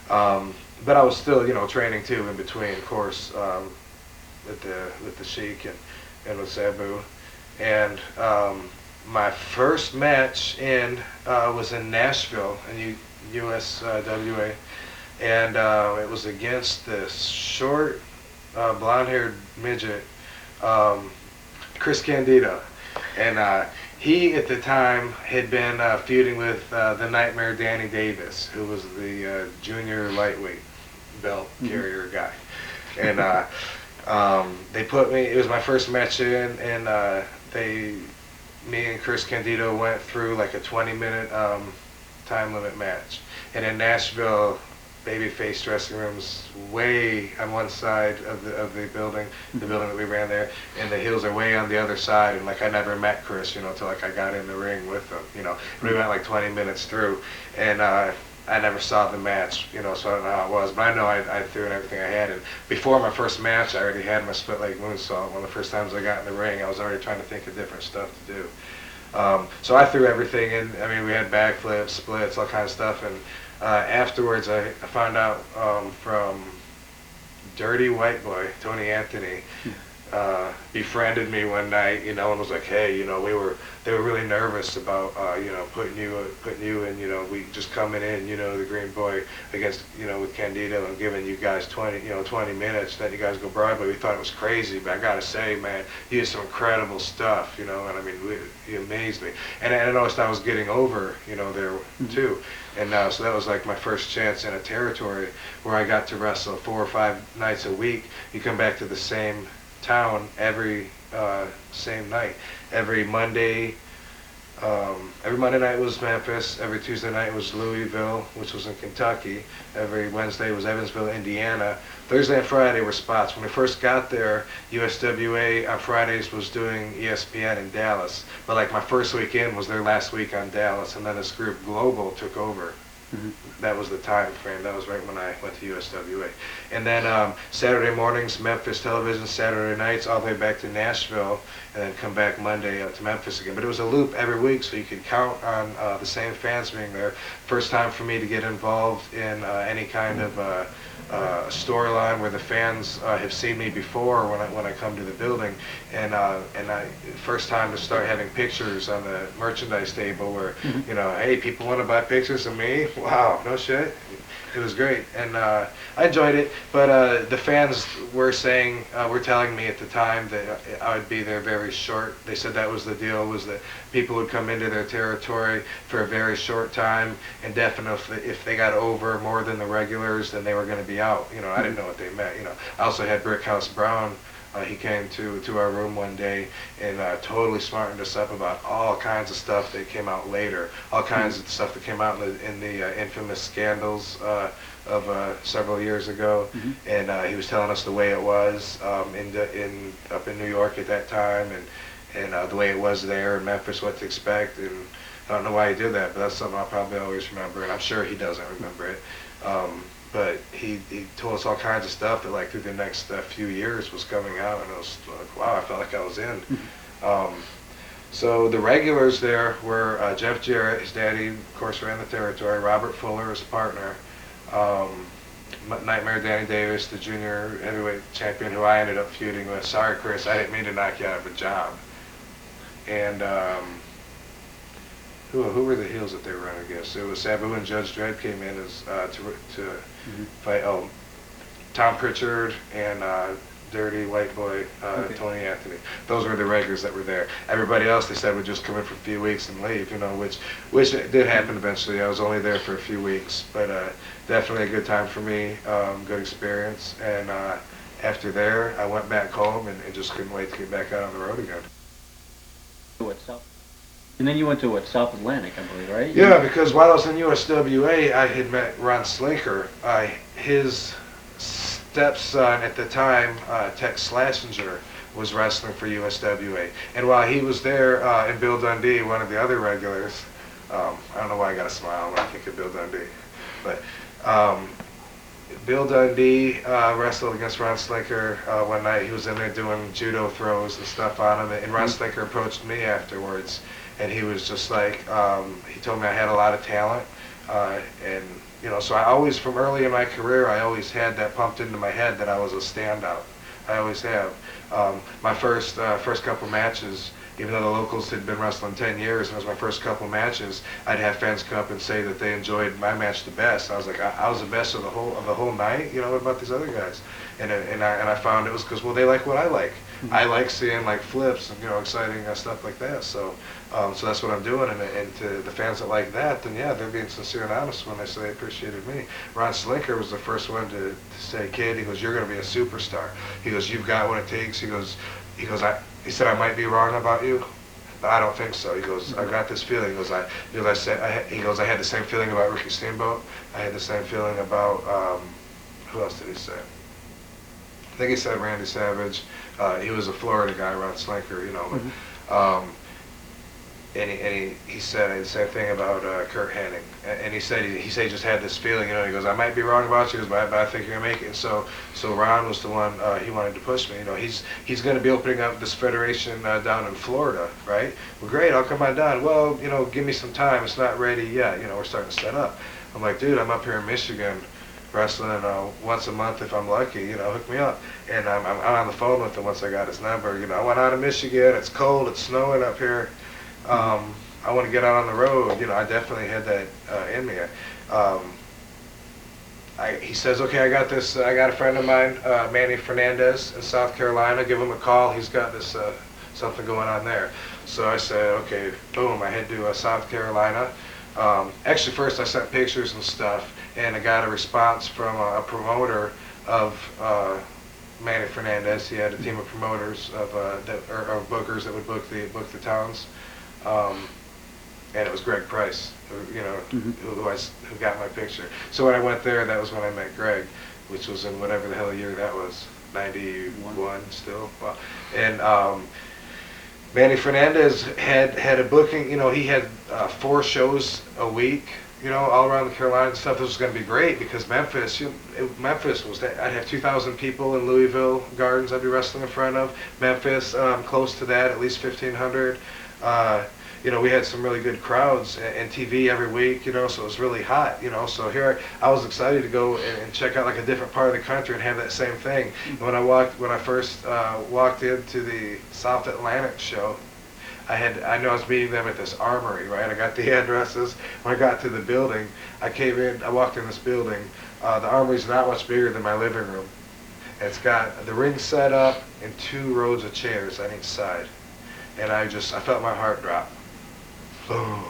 Speaker 2: But I was still, training too in between, of course, with the Sheik and with Sabu, and. My first match was in Nashville in USWA, and it was against this short, blonde-haired midget, Chris Candido, and he at the time had been feuding with the Nightmare Danny Davis, who was the junior lightweight belt carrier guy, and they put me. It was my first match in, and me and Chris Candido went through like a 20-minute time limit match. And in Nashville, babyface dressing rooms way on one side of the building that we ran there, and the heels are way on the other side. And like I never met Chris, till like I got in the ring with him. We went like 20 minutes through, and I never saw the match, so I don't know how it was, but I know I threw in everything I had. And before my first match, I already had my split leg moonsault. One of the first times I got in the ring, I was already trying to think of different stuff to do. So I threw everything in. I mean, we had backflips, splits, all kinds of stuff. And afterwards, I found out from Dirty White Boy, Tony Anthony, befriended me one night, and was like, hey, they were really nervous about, putting you in, we just coming in, the Green Boy against, with Candido and giving you guys 20 minutes, then you guys go Broadway. We thought it was crazy, but I gotta say, man, you did some incredible stuff, and I mean, you amazed me. And I noticed I was getting over, there too. And so that was like my first chance in a territory where I got to wrestle 4 or 5 nights a week. You come back to the same town every same night, every Monday, Every Monday night was Memphis. Every Tuesday night was Louisville, which was in Kentucky. Every Wednesday was Evansville, Indiana. Thursday and Friday were spots. When we first got there, USWA on Fridays was doing ESPN in Dallas. But like my first weekend was their last week on Dallas, and then this group Global took over. That was the time frame. That was right when I went to USWA. And then Saturday mornings, Memphis television, Saturday nights, all the way back to Nashville, and then come back Monday to Memphis again. But it was a loop every week, so you could count on the same fans being there. First time for me to get involved in any kind of storyline where the fans have seen me before when I come to the building, and first time to start having pictures on the merchandise table where you know, hey, people want to buy pictures of me. Wow, no shit. It was great, and I enjoyed it. But the fans were saying, were telling me at the time that I would be there very short. They said that was the deal, was that people would come into their territory for a very short time, and definitely if they got over more than the regulars, then they were going to be out. You know, I didn't know what they meant. You know, I also had Brickhouse Brown. He came to our room one day and totally smartened us up about all kinds of stuff that came out later, all kinds of stuff that came out in the infamous scandals of several years ago, and he was telling us the way it was up in New York at that time, and the way it was there in Memphis, what to expect, and I don't know why he did that, but that's something I'll probably always remember, and I'm sure he doesn't remember it. But he told us all kinds of stuff that like through the next few years was coming out, and it was like, wow, I felt like I was in. So the regulars there were Jeff Jarrett, his daddy, of course, ran the territory, Robert Fuller, his partner, Nightmare Danny Davis, the junior heavyweight champion who I ended up feuding with. Sorry, Chris, I didn't mean to knock you out of a job. And who were the heels that they were running against? It was Sabu and Judge Dredd came in as to fight. Oh, Tom Pritchard and Dirty White Boy Tony Anthony. Those were the regulars that were there. Everybody else, they said, would just come in for a few weeks and leave. You know, which did happen eventually. I was only there for a few weeks, but definitely a good time for me. Good experience. And after there, I went back home and just couldn't wait to get back out on the road again.
Speaker 6: And then you went to South Atlantic, I believe, right?
Speaker 2: Yeah, because while I was in USWA, I had met Ron Slinker. His stepson at the time, Tex Schlesinger, was wrestling for USWA. And while he was there, and Bill Dundee, one of the other regulars, I don't know why I got a smile when I think of Bill Dundee, but Bill Dundee wrestled against Ron Slinker one night. He was in there doing judo throws and stuff on him, and Ron Slinker approached me afterwards. And he was just like, he told me I had a lot of talent, and you know, so I always, from early in my career, I always had that pumped into my head that I was a standout. I always have. My first couple matches, even though the locals had been wrestling 10 years, and it was my first couple matches, I'd have fans come up and say that they enjoyed my match the best. I was like, I was the best of the whole night. You know, what about these other guys? And I found it was because, well, they like what I like. I like seeing like flips and, you know, exciting stuff like that. So so that's what I'm doing, and to the fans that like that, then yeah, they're being sincere and honest when they say they appreciated me. Ron Slinker was the first one to say, kid, he goes, you're going to be a superstar. He goes, you've got what it takes. He said, I might be wrong about you, but I don't think so. He goes, I got this feeling. He goes, I had the same feeling about Ricky Steamboat. I had the same feeling about, who else did he say? I think he said Randy Savage. He was a Florida guy, Ron Slinker, you know. And he said the same thing about Kurt Hennig. And he said he just had this feeling, you know. He goes, I might be wrong about you, but I think you're gonna make it. And so Ron was the one he wanted to push me. You know, he's going to be opening up this federation down in Florida, right? Well, great, I'll come on down. Well, you know, give me some time. It's not ready yet. You know, we're starting to set up. I'm like, dude, I'm up here in Michigan, wrestling once a month if I'm lucky, you know, hook me up. And I'm on the phone with him once I got his number. You know, I went out of Michigan, it's cold, it's snowing up here. I want to get out on the road. You know, I definitely had that in me. He says, okay, I got this, I got a friend of mine, Manny Fernandez in South Carolina, give him a call, he's got this, something going on there. So I said, okay, boom, I head to South Carolina. Actually, first I sent pictures and stuff, and I got a response from a promoter of Manny Fernandez. He had a team of promoters of bookers that would book the towns. and it was Greg Price, who got my picture. So when I went there, that was when I met Greg, which was in whatever the hell year that was, 91 still. Well, and Manny Fernandez had a booking. He had 4 shows a week. All around the Carolinas and stuff. This was going to be great because Memphis was that. I'd have 2,000 people in Louisville Gardens I'd be wrestling in front of. Memphis, close to that, at least 1,500. We had some really good crowds and TV every week, so it was really hot, So here I was excited to go and check out like a different part of the country and have that same thing. And when I first walked into the South Atlantic show, I knew I was meeting them at this armory, right? I got the addresses. When I got to the building, I walked in this building. The armory's not much bigger than my living room. It's got the ring set up and 2 rows of chairs on each side. And I felt my heart drop. Boom.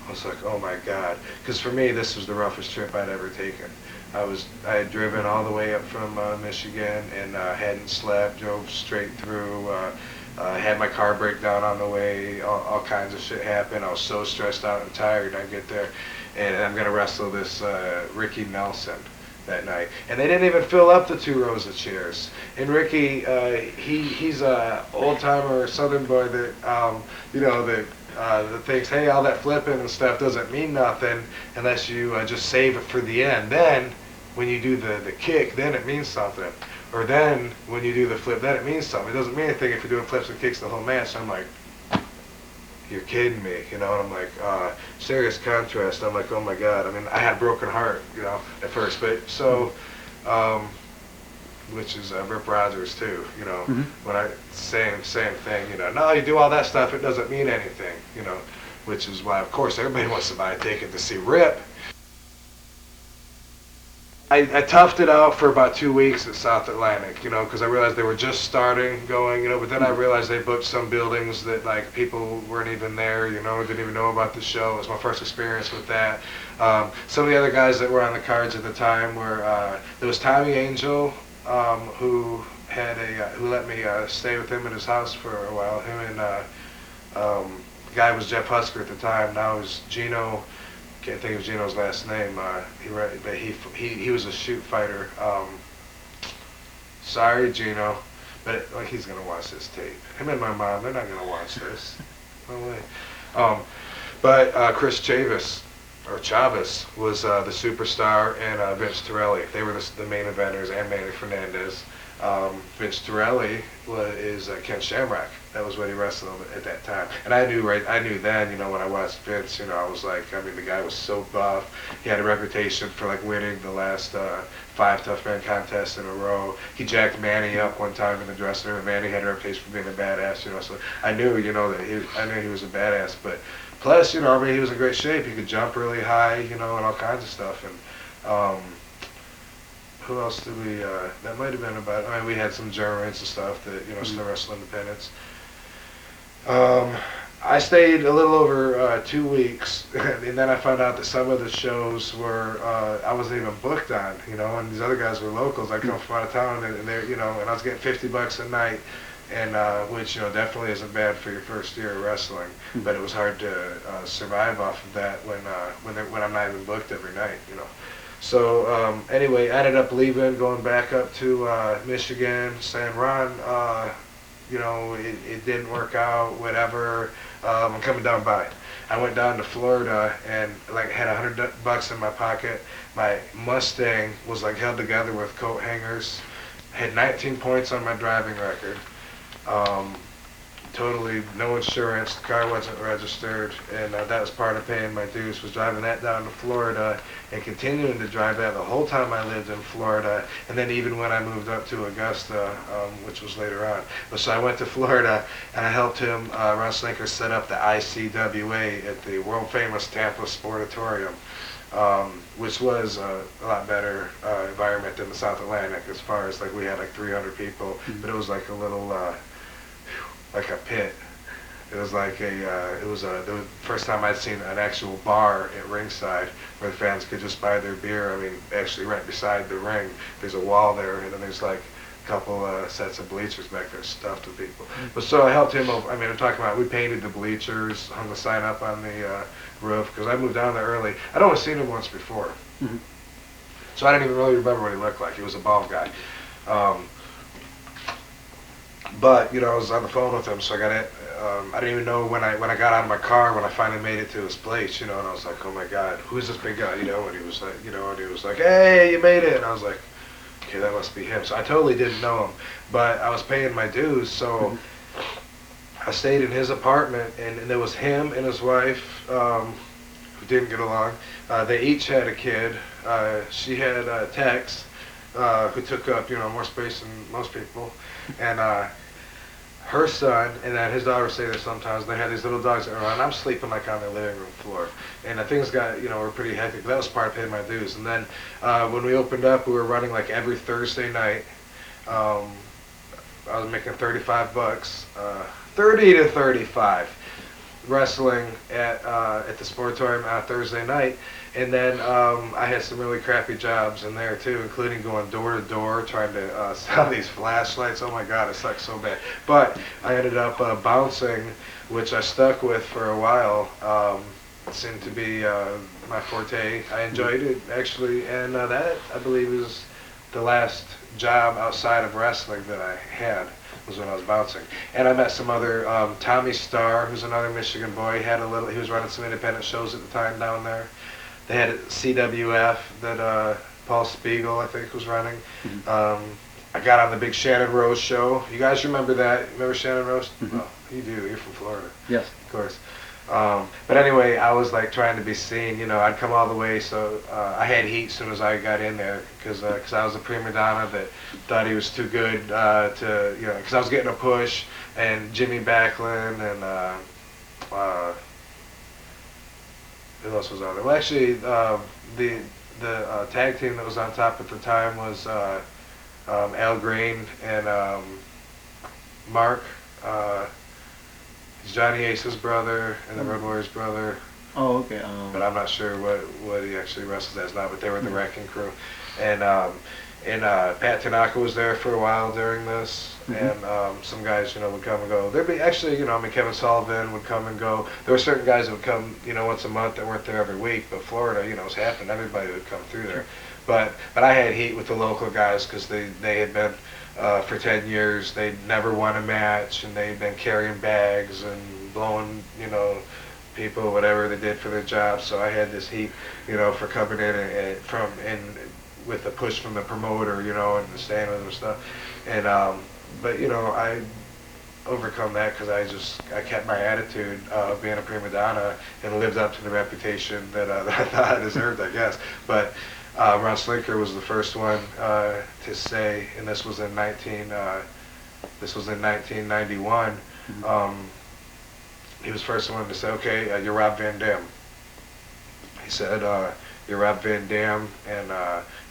Speaker 2: I was like, oh my God. Because for me, this was the roughest trip I'd ever taken. I had driven all the way up from Michigan and hadn't slept, drove straight through, had my car break down on the way, all kinds of shit happened. I was so stressed out and tired. I get there, and I'm going to wrestle this Ricky Nelson that night. And they didn't even fill up the 2 rows of chairs. And Ricky, he's a old-timer Southern boy that, that thinks, hey, all that flipping and stuff doesn't mean nothing unless you just save it for the end. Then, when you do the kick, then it means something. Or then, when you do the flip, then it means something. It doesn't mean anything if you're doing flips and kicks the whole match. So I'm like, you're kidding me, And I'm like, serious contrast. I'm like, oh my God. I mean, I had a broken heart, at first. But so, which is Rip Rogers too, When same thing, No, you do all that stuff, it doesn't mean anything, Which is why, of course, everybody wants to buy a ticket to see Rip. I toughed it out for about 2 weeks at South Atlantic, because I realized they were just starting going, but then I realized they booked some buildings that, like, people weren't even there, didn't even know about the show. It was my first experience with that. Some of the other guys that were on the cards at the time were, there was Tommy Angel, who let me stay with him at his house for a while. Him and, the guy was Jeff Husker at the time, now he's Gino. Can't think of Gino's last name. But he was a shoot fighter. Sorry, Gino, but he's gonna watch this tape. Him and my mom, they're not gonna watch this. No way. But Chris Chavez was the superstar, and Vince Torelli. They were the main eventers, and Manny Fernandez. Vince Torelli is Ken Shamrock. That was what he wrestled at that time. And I knew then, when I watched Vince, I was like, the guy was so buff. He had a reputation for like winning the last 5 Tough Man contests in a row. He jacked Manny up one time in the dressing room, and Manny had a reputation for being a badass, So I knew, that he was a badass. But plus, he was in great shape. He could jump really high, and all kinds of stuff. And who else did we? That might have been about. We had some Germans and stuff that still wrestle independents. I stayed a little over 2 weeks, and then I found out that some of the shows were I wasn't even booked on, and these other guys were locals. I come from out of town, and they're, and I was getting $50 a night, and which definitely isn't bad for your first year of wrestling, but it was hard to survive off of that when I'm not even booked every night, So anyway, I ended up leaving, going back up to Michigan, saying, Ron, it didn't work out, whatever. I'm coming down by. I went down to Florida and had $100 in my pocket. My Mustang was held together with coat hangers. Had 19 points on my driving record. Totally no insurance. The car wasn't registered, and that was part of paying my dues. Was driving that down to Florida and continuing to drive that the whole time I lived in Florida, and then even when I moved up to Augusta, which was later on. So I went to Florida and I helped him, Ron Slinker, set up the ICWA at the world famous Tampa Sportatorium, which was a lot better environment than the South Atlantic as far as we had 300 people, but it was like a little. Like a pit. It was it was the first time I'd seen an actual bar at ringside where the fans could just buy their beer. Actually right beside the ring, there's a wall there, and then there's a couple sets of bleachers back there stuffed with people. But so I helped him over. I mean, I'm talking about we painted the bleachers, hung the sign up on the roof, because I moved down there early. I'd only seen him once before. So I didn't even really remember what he looked like. He was a bald guy. But, you know, I was on the phone with him, so I got it. I didn't even know when I got out of my car, when I finally made it to his place, you know, and I was like, oh my God, who's this big guy, you know, and he was like, you know, and he was like, hey, you made it, and I was like, okay, that must be him. So I totally didn't know him, but I was paying my dues, so I stayed in his apartment, and there was him and his wife, who didn't get along. They each had a kid. She had Tex, who took up, you know, more space than most people, and her son and then his daughter stay there sometimes. They had these little dogs that run. I'm sleeping like on their living room floor, and things got, you know, were pretty hectic. That was part of paying my dues. And then when we opened up, we were running like every Thursday night. I was making $35, 30 to 35, wrestling at the Sportatorium on Thursday night. And then I had some really crappy jobs in there too, including going door to door trying to sell these flashlights. Oh my God, it sucked so bad. But I ended up bouncing, which I stuck with for a while. It seemed to be my forte. I enjoyed it actually, and that I believe is the last job outside of wrestling that I had, was when I was bouncing. And I met some other, Tommy Starr, who's another Michigan boy. He was running some independent shows at the time down there. They had CWF that Paul Spiegel, I think, was running. I got on the big Shannon Rose show. You guys remember that? Remember Shannon Rose? Oh, you do. You're from Florida.
Speaker 6: Yes.
Speaker 2: Of course. But anyway, I was like trying to be seen. You know, I'd come all the way, so I had heat as soon as I got in there, because I was a prima donna that thought he was too good to, you know, because I was getting a push, and Jimmy Backlund and who else was on there? Well, actually, the tag team that was on top at the time was Al Green and Mark. He's Johnny Ace's brother and the Road Warriors brother.
Speaker 6: Oh, okay.
Speaker 2: But I'm not sure what he actually wrestles as now. But they were the Wrecking Crew, and Pat Tanaka was there for a while during this, and some guys, you know, would come and go. There'd be actually, you know, I mean, Kevin Sullivan would come and go. There were certain guys that would come, you know, once a month that weren't there every week. But Florida, you know, was happening. Everybody would come through there. But I had heat with the local guys, because they had been for 10 years. They'd never won a match, and they'd been carrying bags and blowing, you know, people, whatever they did for their jobs. So I had this heat, you know, for coming in and with the push from the promoter, you know, and staying with them and stuff. And but you know, I overcome that because I kept my attitude of being a prima donna and lived up to the reputation that I thought I deserved, I guess. But Ron Slinker was the first one to say, and this was in 1991. He was the first one to say, okay, you're Rob Van Dam. He said, you're Rob Van Dam, and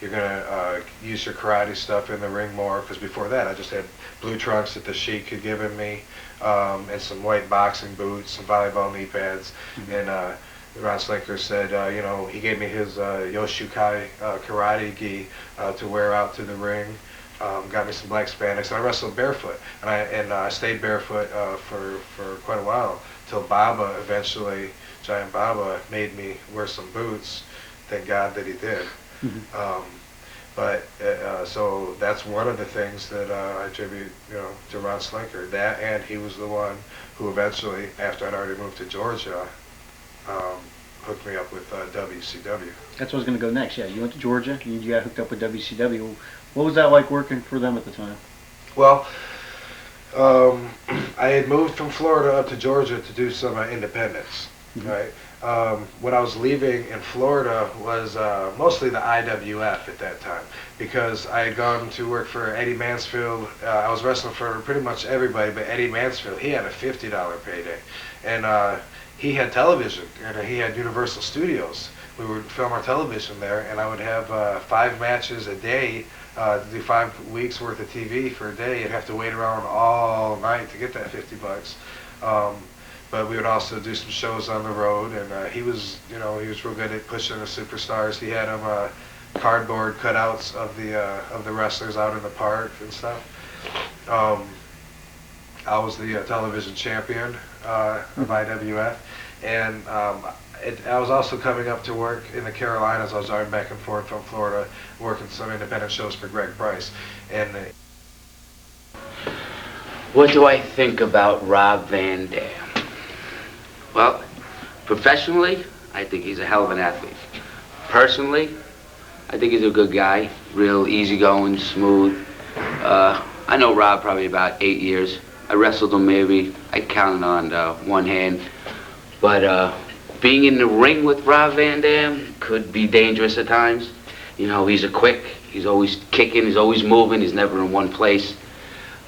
Speaker 2: you're gonna use your karate stuff in the ring more, because before that I just had blue trunks that the Sheik had given me, and some white boxing boots, some volleyball knee pads, and Ron Slinker said, you know, he gave me his Yoshukai karate gi to wear out to the ring. Got me some black spandex, and I wrestled barefoot, and I stayed barefoot for quite a while, till Baba eventually, Giant Baba, made me wear some boots. Thank God that he did. So that's one of the things that I attribute, you know, to Ron Slinker. That, and he was the one who eventually, after I'd already moved to Georgia, hooked me up with WCW.
Speaker 6: That's what I was going to go next. Yeah, you went to Georgia, and you got hooked up with WCW. What was that like working for them at the time?
Speaker 2: Well, I had moved from Florida up to Georgia to do some independence, right? When I was leaving in Florida was mostly the IWF at that time, because I had gone to work for Eddie Mansfield. I was wrestling for pretty much everybody, but Eddie Mansfield, he had a $50 payday, and he had television, and he had Universal Studios. We would film our television there, and I would have 5 matches a day, to do 5 weeks worth of TV for a day. You'd have to wait around all night to get that $50. But we would also do some shows on the road, and he was, you know, he was real good at pushing the superstars. He had him cardboard cutouts of the wrestlers out in the park and stuff. I was the television champion of IWF, and I was also coming up to work in the Carolinas. I was driving back and forth from Florida, working some independent shows for Greg Price. And
Speaker 9: what do I think about Rob Van Dam? Well, professionally, I think he's a hell of an athlete. Personally, I think he's a good guy, real easygoing, smooth. I know Rob probably about 8 years. I wrestled him maybe, I counted on one hand. But being in the ring with Rob Van Dam could be dangerous at times. You know, he's he's always kicking, he's always moving, he's never in one place.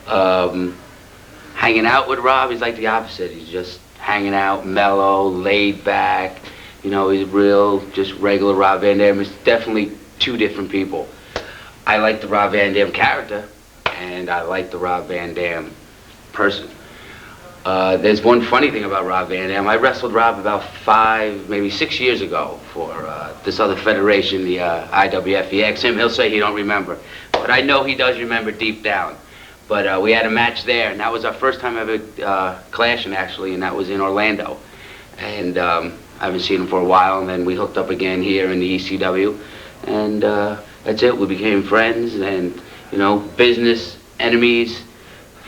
Speaker 9: Hanging out with Rob, he's like the opposite. He's just hanging out, mellow, laid back. You know, he's real, just regular Rob Van Dam. It's definitely two different people. I like the Rob Van Dam character, and I like the Rob Van Dam person. There's one funny thing about Rob Van Dam. I wrestled Rob about 5, maybe 6 years ago for this other federation, the IWF. You ask him, he'll say he don't remember. But I know he does remember deep down. But we had a match there, and that was our first time ever clashing, actually, and that was in Orlando. And I haven't seen him for a while, and then we hooked up again here in the ECW. And that's it. We became friends, and, you know, business, enemies,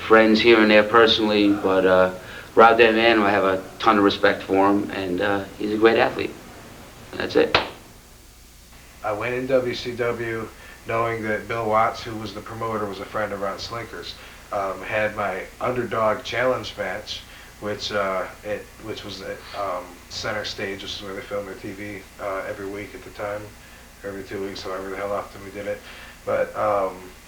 Speaker 9: friends here and there personally. But Rob Van Dam, I have a ton of respect for him, and he's a great athlete. And that's it.
Speaker 2: I went in WCW knowing that Bill Watts, who was the promoter, was a friend of Ron Slinker's. Had my Underdog Challenge match, which was at Center Stage, which is where they filmed their TV every week at the time, every 2 weeks, however the hell often we did it. But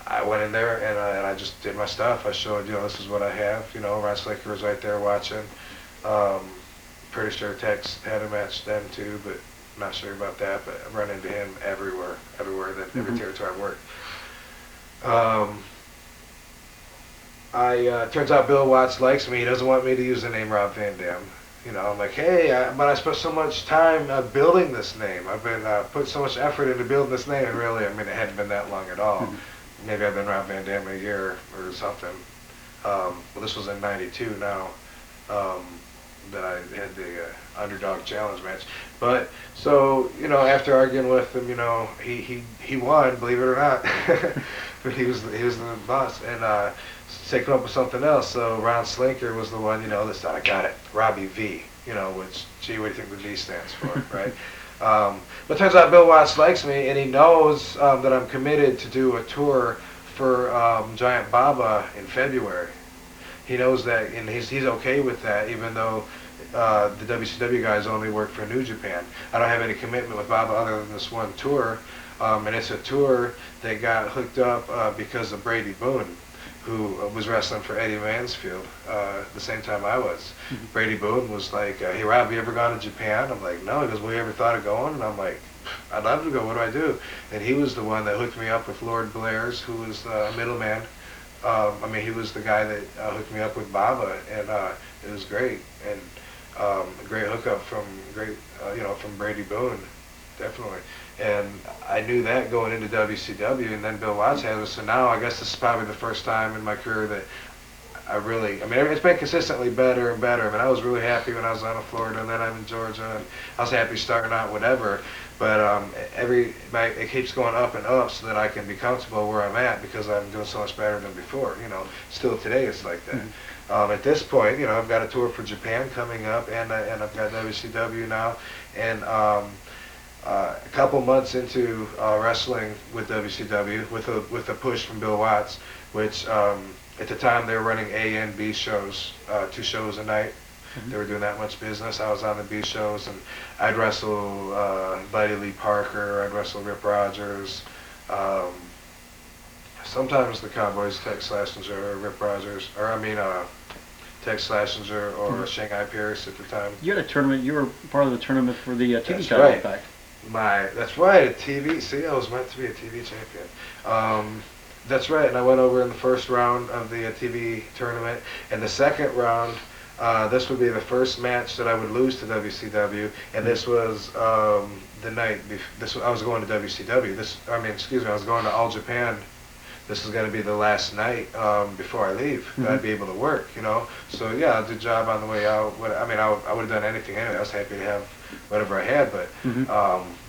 Speaker 2: I went in there and I just did my stuff. I showed, you know, this is what I have. You know, Ron Slinker was right there watching. Pretty sure Tex had a match then too, but not sure about that. But I run into him everywhere that every territory I worked. Turns out Bill Watts likes me. He doesn't want me to use the name Rob Van Dam. You know, I'm like, hey, but I spent so much time building this name. I've been put so much effort into building this name, and really, I mean, it hadn't been that long at all. Maybe I've been Rob Van Dam a year or something. Well, this was in '92 now that I had the Underdog Challenge match. But so, you know, after arguing with him, you know, he won, believe it or not. But he was the boss, and to come up with something else. So Ron Slinker was the one, you know, that said, I got it, Robbie V, you know, which, gee, what do you think the V stands for, right? But turns out Bill Watts likes me, and he knows that I'm committed to do a tour for Giant Baba in February. He knows that, and he's okay with that, even though the WCW guys only work for New Japan. I don't have any commitment with Baba other than this one tour, and it's a tour that got hooked up because of Brady Boone, who was wrestling for Eddie Mansfield the same time I was. Brady Boone was like, hey Rob, you ever gone to Japan? I'm like, no. He goes, well, you ever thought of going? And I'm like, I'd love to go, what do I do? And he was the one that hooked me up with Lord Blair's, who was a middleman. I mean, he was the guy that hooked me up with Baba, and it was great. And a great hookup from from Brady Boone, definitely. And I knew that going into WCW, and then Bill Watts had it. So now I guess this is probably the first time in my career that I mean, it's been consistently better and better. I mean, I was really happy when I was out of Florida, and then I'm in Georgia, and I was happy starting out, whatever. But it keeps going up and up so that I can be comfortable where I'm at, because I'm doing so much better than before. You know, still today it's like that. At this point, you know, I've got a tour for Japan coming up, and I've got WCW now, and a couple months into wrestling with WCW, with a push from Bill Watts, which at the time they were running A and B shows, 2 shows a night. They were doing that much business. I was on the B shows, and I'd wrestle Buddy Lee Parker, I'd wrestle Rip Rogers, sometimes the Cowboys, Tex Slazenger, or Rip Rogers, or I mean Tex Slazenger or Shanghai Pierce at the time.
Speaker 6: You had a tournament. You were part of the tournament for the TV title, in fact.
Speaker 2: That's right, a TV. See, I was meant to be a TV champion. That's right, and I went over in the first round of the TV tournament, and the second round, This would be the first match that I would lose to WCW, and this was the night. I was going to WCW. I was going to All Japan. This is going to be the last night before I leave. That I'd be able to work, you know. So yeah, I did a job on the way out. I would have done anything anyway. I was happy to have whatever I had, but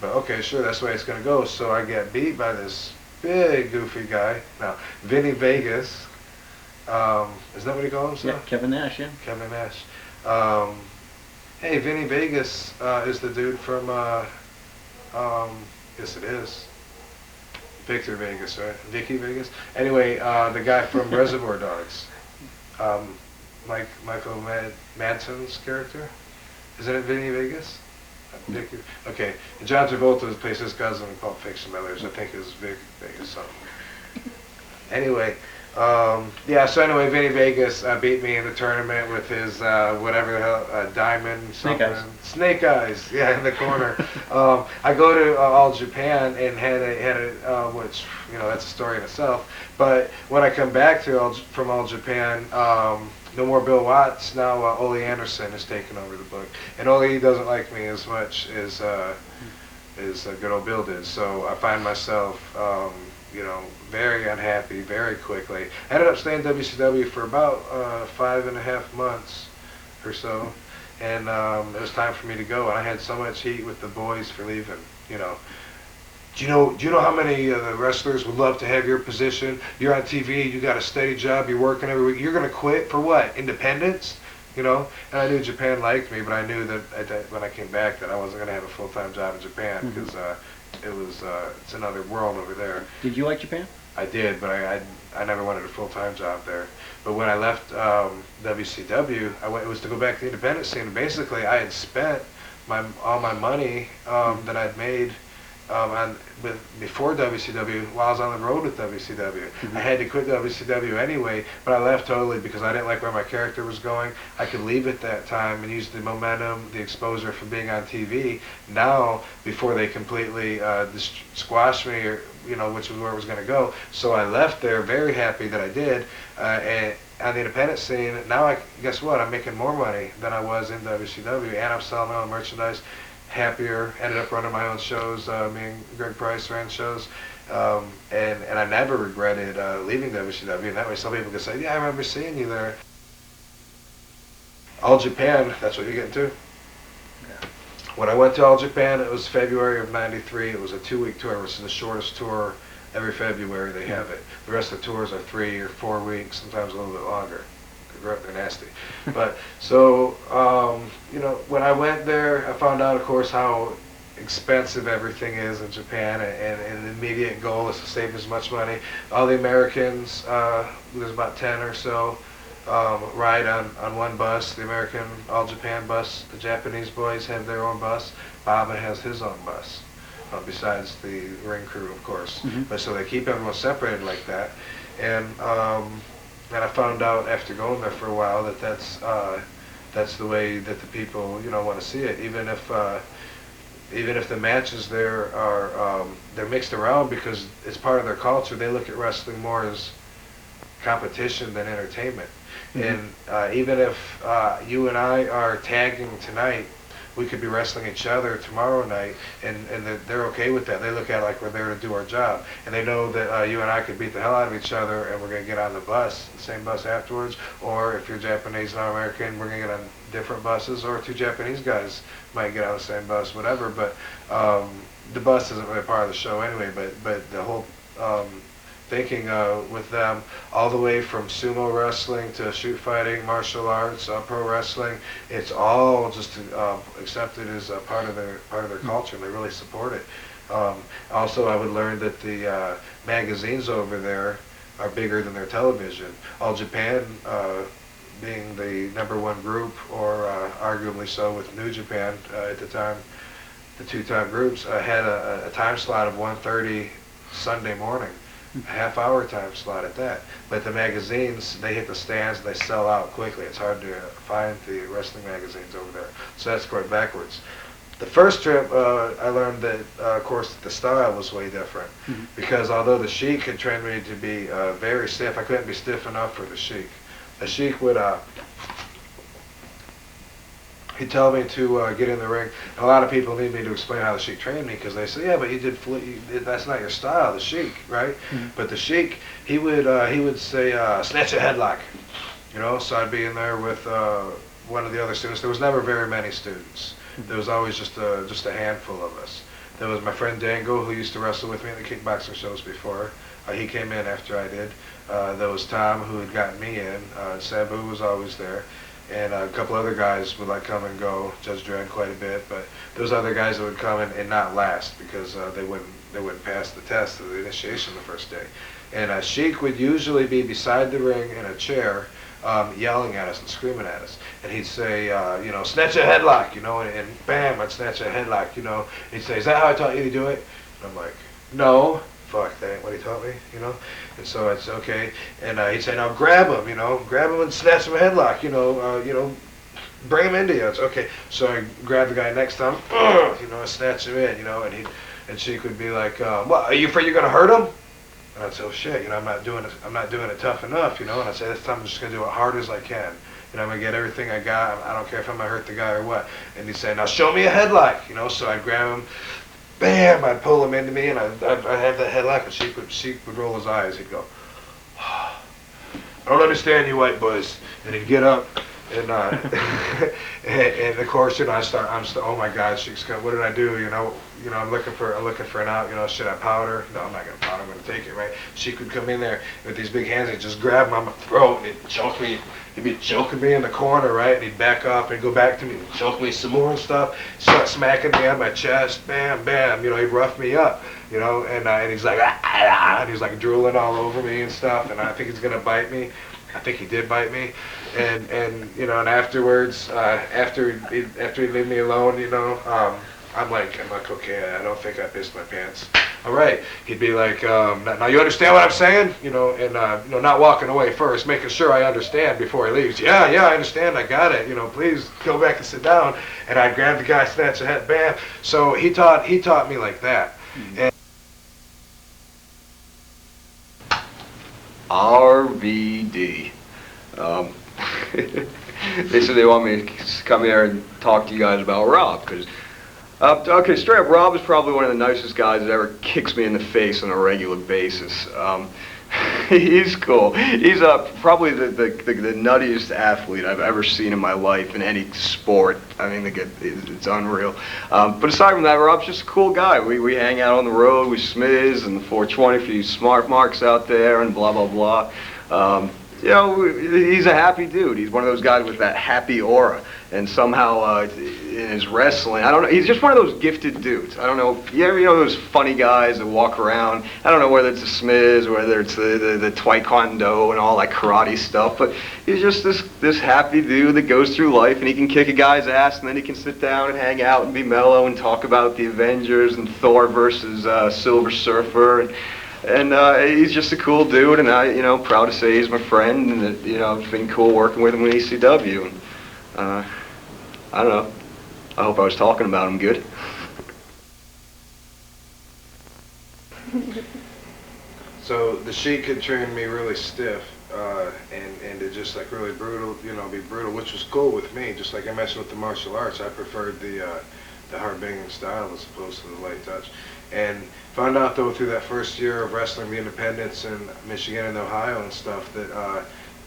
Speaker 2: okay, sure, that's the way it's going to go. So I get beat by this big goofy guy. Now, Vinny Vegas. Is that what he calls himself?
Speaker 6: Yeah, Kevin Nash, yeah.
Speaker 2: Kevin Nash. Hey, Vinny Vegas is the dude from, yes it is. Victor Vegas, right? Vicky Vegas? Anyway, the guy from Reservoir Dogs. Michael Madsen's character? Isn't it Vinny Vegas? Vicky? Okay. And John Travolta plays his cousin in Pulp Fiction, by the way, I think it was Vic Vegas something. Anyway, yeah, so anyway, Vinny Vegas beat me in the tournament with his, whatever the hell, diamond something.
Speaker 6: Snake Eyes.
Speaker 2: Snake Eyes, yeah, in the corner. I go to All Japan and had a which, you know, that's a story in itself. But when I come back to from All Japan, no more Bill Watts, now Ole Anderson is taking over the book. And Ole doesn't like me as much as good old Bill did. So I find myself, you know, very unhappy very quickly. I ended up staying WCW for about 5.5 months or so, and it was time for me to go. And I had so much heat with the boys for leaving. You know, do you know how many of the wrestlers would love to have your position? You're on TV, you got a steady job, you're working every week. You're gonna quit for what? Independence? You know, and I knew Japan liked me, but I knew that when I came back that I wasn't gonna have a full-time job in Japan because it's another world over there.
Speaker 6: Did you like Japan?
Speaker 2: I did, but I never wanted a full-time job there. But when I left WCW, it was to go back to the independent scene. Basically, I had spent all my money that I'd made before WCW while I was on the road with WCW. I had to quit WCW anyway, but I left totally because I didn't like where my character was going. I could leave at that time and use the momentum, the exposure from being on TV now before they completely squashed me, or, you know, which was where it was going to go. So I left there very happy that I did. And on the independent scene, now guess what? I'm making more money than I was in WCW, and I'm selling my own merchandise. Happier, ended up running my own shows. Me and Greg Price ran shows, and I never regretted leaving WCW. And that way, some people can say, "Yeah, I remember seeing you there." All Japan, that's what you're getting to. Yeah. When I went to All Japan, it was February of '93. It was a 2-week tour, which is the shortest tour every February. They have it. The rest of the tours are 3 or 4 weeks, sometimes a little bit longer. They're nasty. But so you know, when I went there, I found out, of course, how expensive everything is in Japan, and the immediate goal is to save as much money. All the Americans, there's about 10 or so, ride on one bus, the American All Japan bus. The Japanese boys have their own bus. Baba has his own bus, besides the ring crew, of course. But so they keep everyone separated like that, and I found out after going there for a while that that's the way that the people, you know, want to see it. Even if the matches there are they're mixed around because it's part of their culture. They look at wrestling more as competition than entertainment. And even if you and I are tagging tonight, we could be wrestling each other tomorrow night, and they're okay with that. They look at it like we're there to do our job, and they know that you and I could beat the hell out of each other, and we're going to get on the bus, the same bus afterwards. Or if you're Japanese and I'm American, we're going to get on different buses, or 2 Japanese guys might get on the same bus, whatever. But the bus isn't really part of the show anyway. But the whole thinking with them, all the way from sumo wrestling to shoot fighting, martial arts, pro wrestling, it's all just accepted as a part of their culture, and they really support it. Also, I would learn that the magazines over there are bigger than their television. All Japan, being the #1 group, or arguably so with New Japan at the time, the 2 top groups had a time slot of 1:30 Sunday morning. A half-hour time slot at that. But the magazines, they hit the stands, they sell out quickly. It's hard to find the wrestling magazines over there. So that's quite backwards. The first trip, I learned that, of course, the style was way different. Because although the Sheik had trained me to be very stiff, I couldn't be stiff enough for the Sheik. The Sheik would he'd tell me to get in the ring. And a lot of people need me to explain how the Sheik trained me because they say, yeah, but that's not your style, the Sheik, right? Mm-hmm. But the Sheik, he would say, snatch a headlock, you know. So I'd be in there with one of the other students. There was never very many students. There was always just a handful of us. There was my friend Dango, who used to wrestle with me at the kickboxing shows before. He came in after I did. There was Tom, who had gotten me in. Sabu was always there. And a couple other guys would like come and go. Judge Dredd quite a bit, but those other guys that would come in and not last because they wouldn't pass the test of the initiation the first day. And Sheik would usually be beside the ring in a chair, yelling at us and screaming at us. And he'd say, you know, snatch a headlock, you know, and bam, I'd snatch a headlock, you know. He'd say, is that how I taught you to do it? And I'm like, no. Fuck, that ain't what he taught me, you know? And so I'd say, okay. And he'd say, now grab him, you know, grab him and snatch him a headlock, you know, bring him into you. It's okay. So I grab the guy next time, you know, and snatch him in, you know, and Sheik would be like, what, are you afraid you're gonna hurt him? And I'd say, oh shit, you know, I'm not doing it tough enough, you know, and I'd say, this time I'm just gonna do it hard as I can. You know, I'm gonna get everything I got. I don't care if I'm gonna hurt the guy or what. And he'd say, now show me a headlock, you know, so I'd grab him, bam, I'd pull him into me, and I'd have that headlock, and Sheik would roll his eyes. He'd go, I don't understand you white boys. And he'd get up, and and of course, you know, I'm oh my God, Sheik's coming. What did I do? You know, I'm looking for an out. You know, should I powder? No, I'm not gonna powder. I'm gonna take it, right? Sheik would come in there with these big hands and just grab my throat and he'd choke me. He'd be choking me in the corner, right? And he'd back up and go back to me and choke me some more and stuff. Start smacking me on my chest, bam, bam. You know, he'd rough me up, you know. And he's like, and he's like drooling all over me and stuff. And I think he's gonna bite me. I think he did bite me. And you know, and afterwards, after he'd leave me alone, you know, I'm like, okay, I don't think I pissed my pants. All right. He'd be like, now you understand what I'm saying? You know, and you know, not walking away first, making sure I understand before he leaves. Yeah, I understand, I got it. You know, please go back and sit down. And I'd grab the guy, snatch the head, bam. So he taught me like that. Mm-hmm. And
Speaker 10: RVD. They said they want me to come here and talk to you guys about Rob, because okay, straight up, Rob is probably one of the nicest guys that ever kicks me in the face on a regular basis. He's cool. He's probably the nuttiest athlete I've ever seen in my life in any sport. I mean, it's unreal. But aside from that, Rob's just a cool guy. We hang out on the road, we smiz, and the 420 for you smart marks out there, and blah, blah, blah. You know, he's a happy dude. He's one of those guys with that happy aura. And somehow in his wrestling, I don't know, he's just one of those gifted dudes. I don't know, you know those funny guys that walk around, I don't know whether it's the Smiz, whether it's the Taekwondo and all that karate stuff, but he's just this happy dude that goes through life, and he can kick a guy's ass, and then he can sit down and hang out and be mellow and talk about the Avengers and Thor versus Silver Surfer, and he's just a cool dude, and I, you know, proud to say he's my friend, and you know, it's been cool working with him in ECW. I don't know. I hope I was talking about him good.
Speaker 2: So the Sheik had trained me really stiff, and to just like really brutal, you know, be brutal, which was cool with me. Just like I mentioned with the martial arts, I preferred the hard banging style as opposed to the light touch. And found out though through that first year of wrestling the independents in Michigan and Ohio and stuff that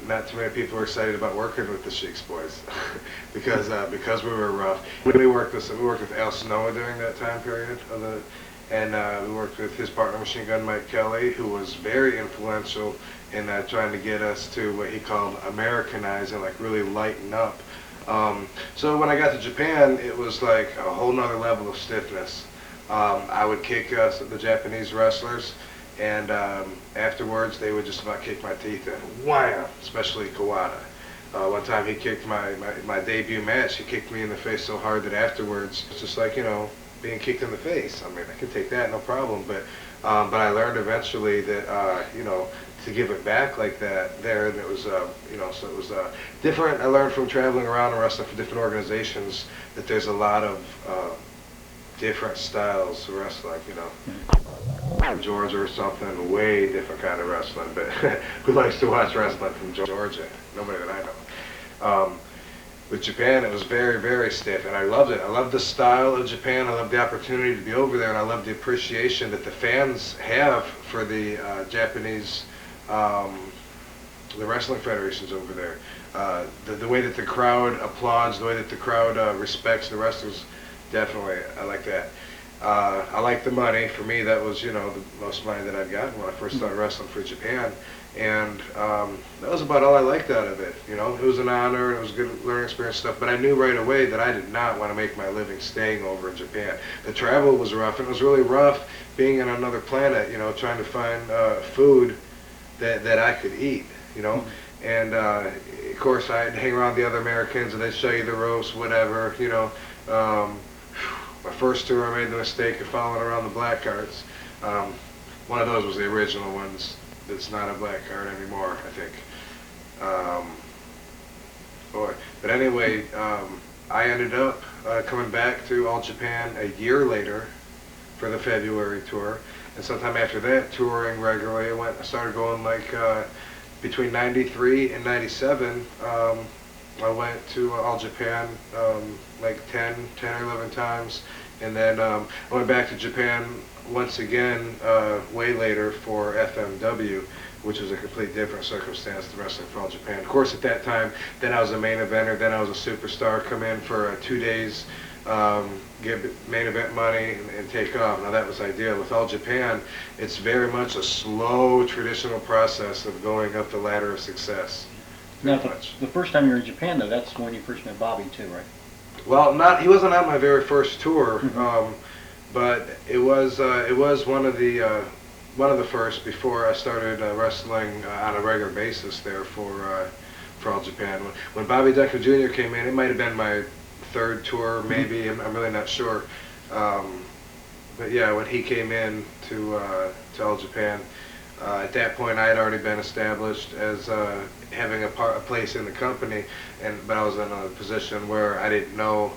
Speaker 2: not too many people were excited about working with the Sheik's boys because we were rough. We worked with Al Snow during that time period and we worked with his partner Machine Gun Mike Kelly, who was very influential in trying to get us to what he called Americanizing, like really lighten up. So when I got to Japan, it was like a whole nother level of stiffness. I would kick the Japanese wrestlers, and afterwards they would just about kick my teeth in. Wham! Especially Kawada. One time he kicked my debut match, he kicked me in the face so hard that afterwards, it's just like, you know, being kicked in the face. I mean, I can take that, no problem, but I learned eventually that, you know, to give it back like that there, and it was, you know, so it was different. I learned from traveling around and wrestling for different organizations that there's a lot of different styles of wrestling, you know. Georgia or something, way different kind of wrestling, but who likes to watch wrestling from Georgia? Nobody that I know. with Japan, it was very, very stiff, and I loved it. I loved the style of Japan. I loved the opportunity to be over there, and I loved the appreciation that the fans have for the Japanese, the wrestling federations over there. The way that the crowd applauds, the way that the crowd respects the wrestlers, definitely, I like that. I like the money. For me, that was, you know, the most money that I'd gotten when I first started wrestling for Japan. And that was about all I liked out of it. You know, it was an honor, it was a good learning experience stuff, but I knew right away that I did not want to make my living staying over in Japan. The travel was rough, and it was really rough being on another planet, you know, trying to find food that I could eat, you know. And of course, I'd hang around the other Americans, and they'd show you the ropes, whatever, you know. My first tour, I made the mistake of following around the black carts. One of those was the original ones. It's not a black card anymore, I think. But anyway, I ended up coming back to All Japan a year later for the February tour, and sometime after that, touring regularly. I started going like between '93 and '97. I went to All Japan like 10 or 11 times, and then I went back to Japan once again way later for FMW, which was a complete different circumstance to wrestling for All Japan. Of course, at that time, then I was a main eventer, then I was a superstar, come in for 2 days, get main event money, and take off. Now that was ideal. With All Japan, it's very much a slow, traditional process of going up the ladder of success.
Speaker 6: Now, the first time you were in Japan, though, that's when you first met Bobby, too, right?
Speaker 2: Well, he wasn't on my very first tour, but it was one of the first before I started wrestling on a regular basis there for All Japan. When Bobby Duncan Jr. came in, it might have been my third tour, maybe. I'm really not sure. But yeah, when he came in to All Japan, at that point I had already been established as having a place in the company, but I was in a position where I didn't know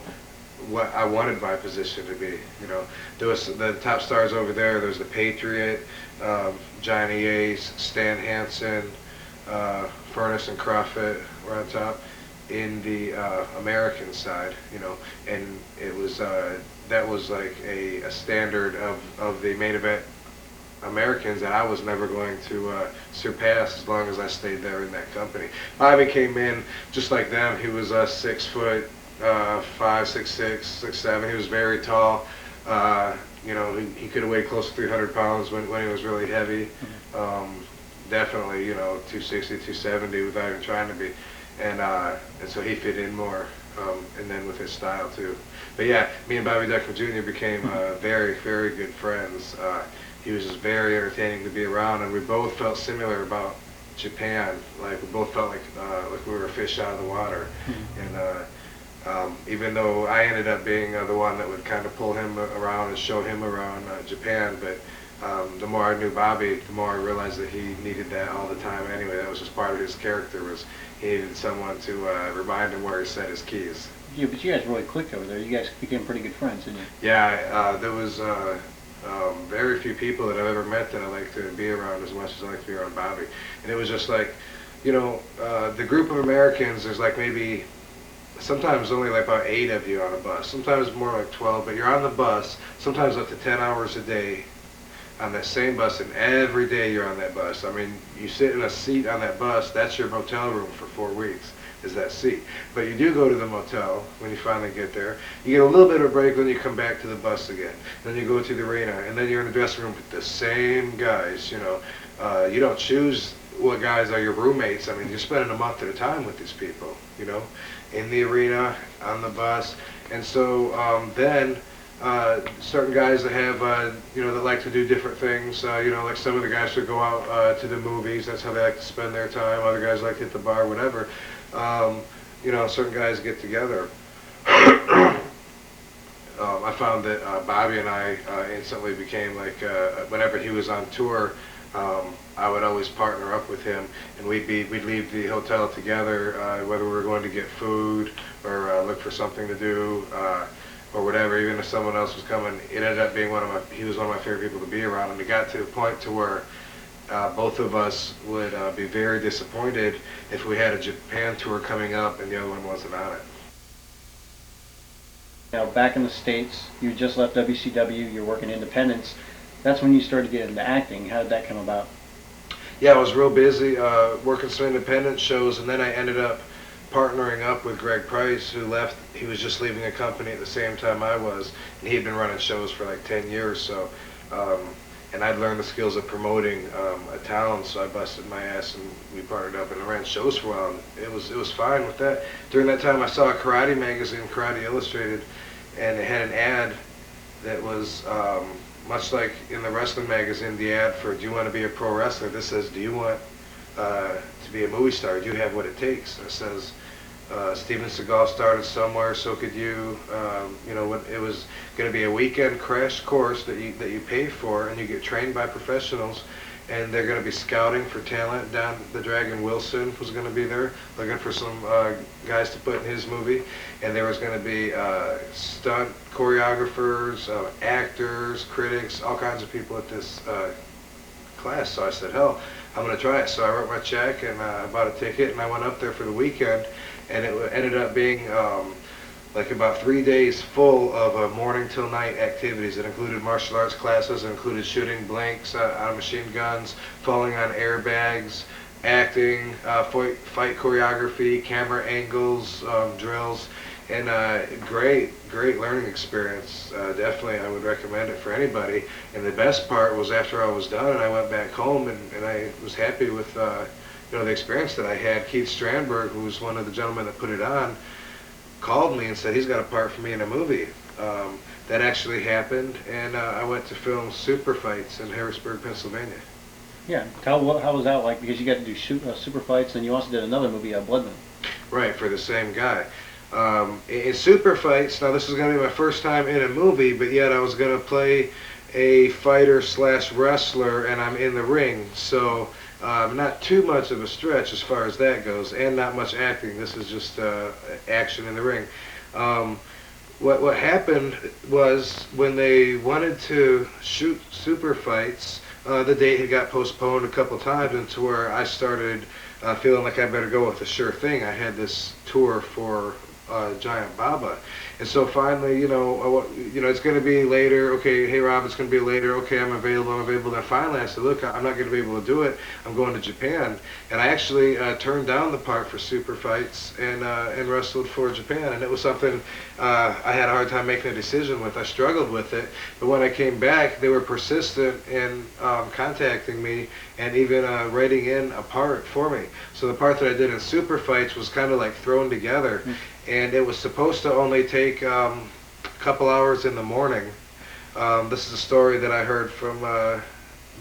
Speaker 2: what I wanted my position to be. You know, there was the top stars over there. There's the Patriot, Johnny Ace, Stan Hansen, Furnace and Crawford were on top. In the American side, you know, and it was that was like a standard of the main event Americans that I was never going to surpass as long as I stayed there in that company. Bobby came in just like them. He was 6 foot 5, 6'6", 6'7". He was very tall. You know, he could have weighed close to 300 pounds when he was really heavy. Definitely, you know, 260, 270 without even trying to be. And so he fit in more, and then with his style too. But yeah, me and Bobby Duncan Jr. became very, very good friends. He was just very entertaining to be around, and we both felt similar about Japan. Like we both felt like we were a fish out of the water. And even though I ended up being the one that would kind of pull him around and show him around Japan, but the more I knew Bobby, the more I realized that he needed that all the time anyway. That was just part of his character, was he needed someone to remind him where he set his keys.
Speaker 6: Yeah, but you guys really clicked over there. You guys became pretty good friends, didn't you?
Speaker 2: Yeah, there was very few people that I've ever met that I like to be around as much as I like to be around Bobby. And it was just like, you know, the group of Americans, there's like maybe sometimes only like about 8 of you on a bus, sometimes more like 12, but you're on the bus sometimes up to 10 hours a day on that same bus, and every day you're on that bus. I mean, you sit in a seat on that bus, that's your motel room for 4 weeks, is that seat. But you do go to the motel when you finally get there. You get a little bit of a break, then you come back to the bus again. Then you go to the arena, and then you're in the dressing room with the same guys, you know. You don't choose what guys are your roommates. I mean, you're spending a month at a time with these people, you know, in the arena, on the bus. And so then certain guys that have, you know, that like to do different things, you know, like some of the guys that go out to the movies, that's how they like to spend their time. Other guys like to hit the bar, whatever. You know, certain guys get together. I found that Bobby and I instantly became like, whenever he was on tour, I would always partner up with him, and we'd leave the hotel together, whether we were going to get food or look for something to do, or whatever. Even if someone else was coming, it ended up being he was one of my favorite people to be around. And it got to the point to where both of us would be very disappointed if we had a Japan tour coming up and the other one wasn't on it.
Speaker 6: Now, back in the States, you just left WCW, you're working independents. That's when you started to get into acting. How did that come about?
Speaker 2: Yeah, I was real busy working some independent shows, and then I ended up partnering up with Greg Price, who left. He was just leaving a company at the same time I was, and he had been running shows for like 10 years. So, and I'd learned the skills of promoting a town, so I busted my ass and we partnered up and ran shows for a while. And it was fine with that. During that time, I saw a karate magazine, Karate Illustrated, and it had an ad that was much like in the wrestling magazine, the ad for "Do you want to be a pro wrestler?" This says, "Do you want to be a movie star? Do you have what it takes?" And it says, Steven Seagal started somewhere, so could you. You know, it was going to be a weekend crash course that you pay for, and you get trained by professionals, and they're going to be scouting for talent. Don the Dragon Wilson was going to be there, looking for some guys to put in his movie, and there was going to be stunt choreographers, actors, critics, all kinds of people at this class. So I said, hell, I'm going to try it. So I wrote my check and I bought a ticket, and I went up there for the weekend, and it ended up being like about 3 days full of morning till night activities. It included martial arts classes, it included shooting blanks out of machine guns, falling on airbags, acting, fight choreography, camera angles, drills, and great learning experience. Definitely, I would recommend it for anybody. And the best part was after I was done and I went back home, and I was happy with you know, the experience that I had. Keith Strandberg, who was one of the gentlemen that put it on, called me and said he's got a part for me in a movie. That actually happened, and I went to film Super Fights in Harrisburg, Pennsylvania.
Speaker 6: Yeah, how was that like? Because you got to do Super Fights, and you also did another movie, Blood Moon.
Speaker 2: Right, for the same guy. In Super Fights, now this is going to be my first time in a movie, but yet I was going to play a fighter / wrestler, and I'm in the ring, so not too much of a stretch as far as that goes, and not much acting. This is just action in the ring. What happened was when they wanted to shoot Super Fights, the date had got postponed a couple times, and to where I started feeling like I better go with a sure thing. I had this tour for Giant Baba, and so finally, you know, it's going to be later. Okay, hey Rob, it's going to be later. Okay, I'm available. Then finally, I said, look, I'm not going to be able to do it. I'm going to Japan, and I actually turned down the part for Super Fights and wrestled for Japan, and it was something I had a hard time making a decision with. I struggled with it, but when I came back, they were persistent in contacting me and even writing in a part for me. So the part that I did in Super Fights was kind of like thrown together. And it was supposed to only take a couple hours in the morning. This is a story that I heard from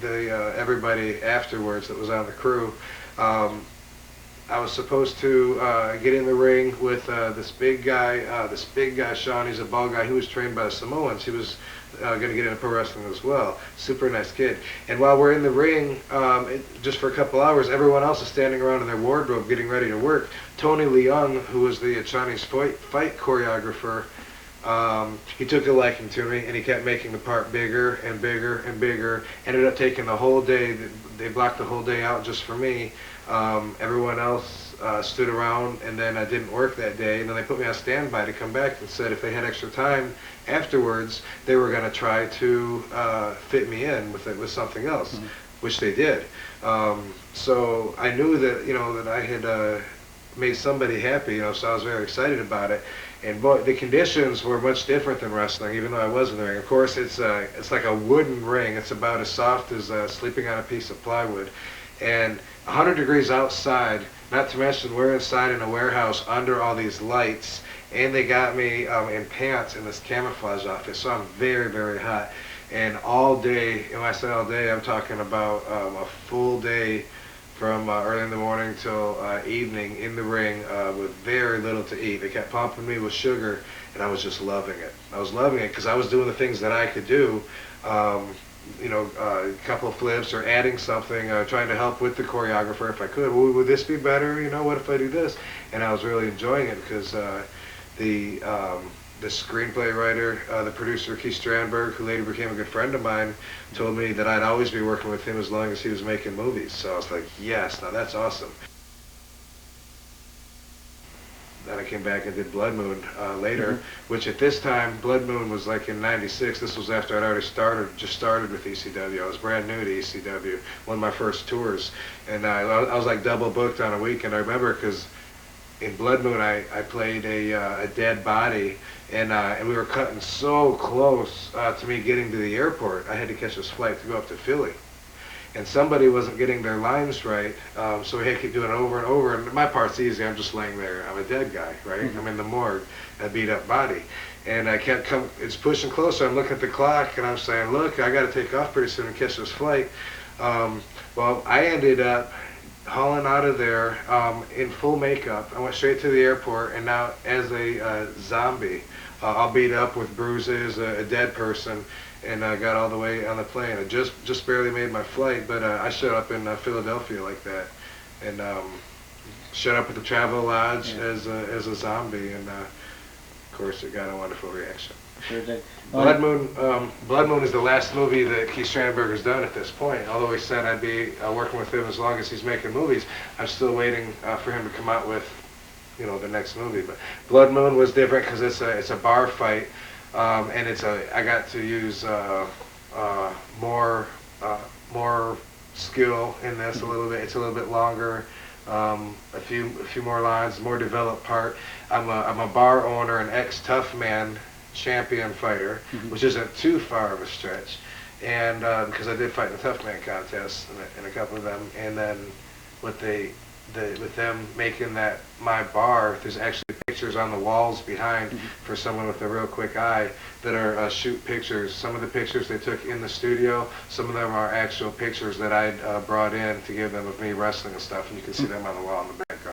Speaker 2: everybody afterwards that was on the crew. I was supposed to get in the ring with this big guy, Sean. He's a bald guy. He was trained by the Samoans. He was going to get into pro wrestling as well. Super nice kid. And while we're in the ring, just for a couple hours, everyone else is standing around in their wardrobe getting ready to work. Tony Leung, who was the Chinese fight choreographer, he took a liking to me, and he kept making the part bigger and bigger and bigger. Ended up taking the whole day. They blocked the whole day out just for me. Everyone else stood around, and then I didn't work that day, and then they put me on standby to come back and said if they had extra time afterwards, they were going to try to fit me in with something else, which they did. So I knew that, you know, that I had made somebody happy, you know, so I was very excited about it. And boy, the conditions were much different than wrestling, even though I was in the ring. Of course, it's like a wooden ring. It's about as soft as sleeping on a piece of plywood. And 100 degrees outside, not to mention we're inside in a warehouse under all these lights, and they got me in pants in this camouflage outfit, so I'm very, very hot. And all day, and when I say all day, I'm talking about a full day from early in the morning till evening in the ring with very little to eat. They kept pumping me with sugar, and I was just loving it. I was loving it because I was doing the things that I could do. You know, a couple of flips or adding something, trying to help with the choreographer if I could. Well, would this be better? You know, what if I do this? And I was really enjoying it because the screenplay writer, the producer, Keith Strandberg, who later became a good friend of mine, told me that I'd always be working with him as long as he was making movies. So I was like, yes, now that's awesome. Then I came back and did Blood Moon later, which at this time, Blood Moon was like in '96. This was after I'd already just started with ECW. I was brand new to ECW, one of my first tours, and I was like double booked on a weekend. I remember because in Blood Moon I played a dead body, and we were cutting so close to me getting to the airport. I had to catch this flight to go up to Philly. And somebody wasn't getting their lines right, so we had to keep doing it over and over. And my part's easy. I'm just laying there. I'm a dead guy, right? I'm in the morgue, a beat-up body. And I kept coming. It's pushing closer. I'm looking at the clock, and I'm saying, look, I got to take off pretty soon and catch this flight. Well, I ended up hauling out of there in full makeup. I went straight to the airport, and now as a zombie, all beat up with bruises, a dead person, and I got all the way on the plane. I just barely made my flight, but I showed up in Philadelphia like that, and showed up at the Travel Lodge as a zombie, and of course it got a wonderful reaction.
Speaker 6: Sure did.
Speaker 2: Blood Moon is the last movie that Keith Strandberger's done at this point. Although he said I'd be working with him as long as he's making movies, I'm still waiting for him to come out with, you know, the next movie. But Blood Moon was different because it's a bar fight, and I got to use more skill in this a little bit. It's a little bit longer. A few more lines, more developed part. I'm a bar owner, an ex-Tough Man champion fighter, which isn't too far of a stretch, and because I did fight in the Tough Man contest in a couple of them, and then with them making that my bar, there's actually pictures on the walls behind for someone with a real quick eye that are shoot pictures. Some of the pictures they took in the studio, some of them are actual pictures that I brought in to give them of me wrestling and stuff, and you can see them on the wall in the background.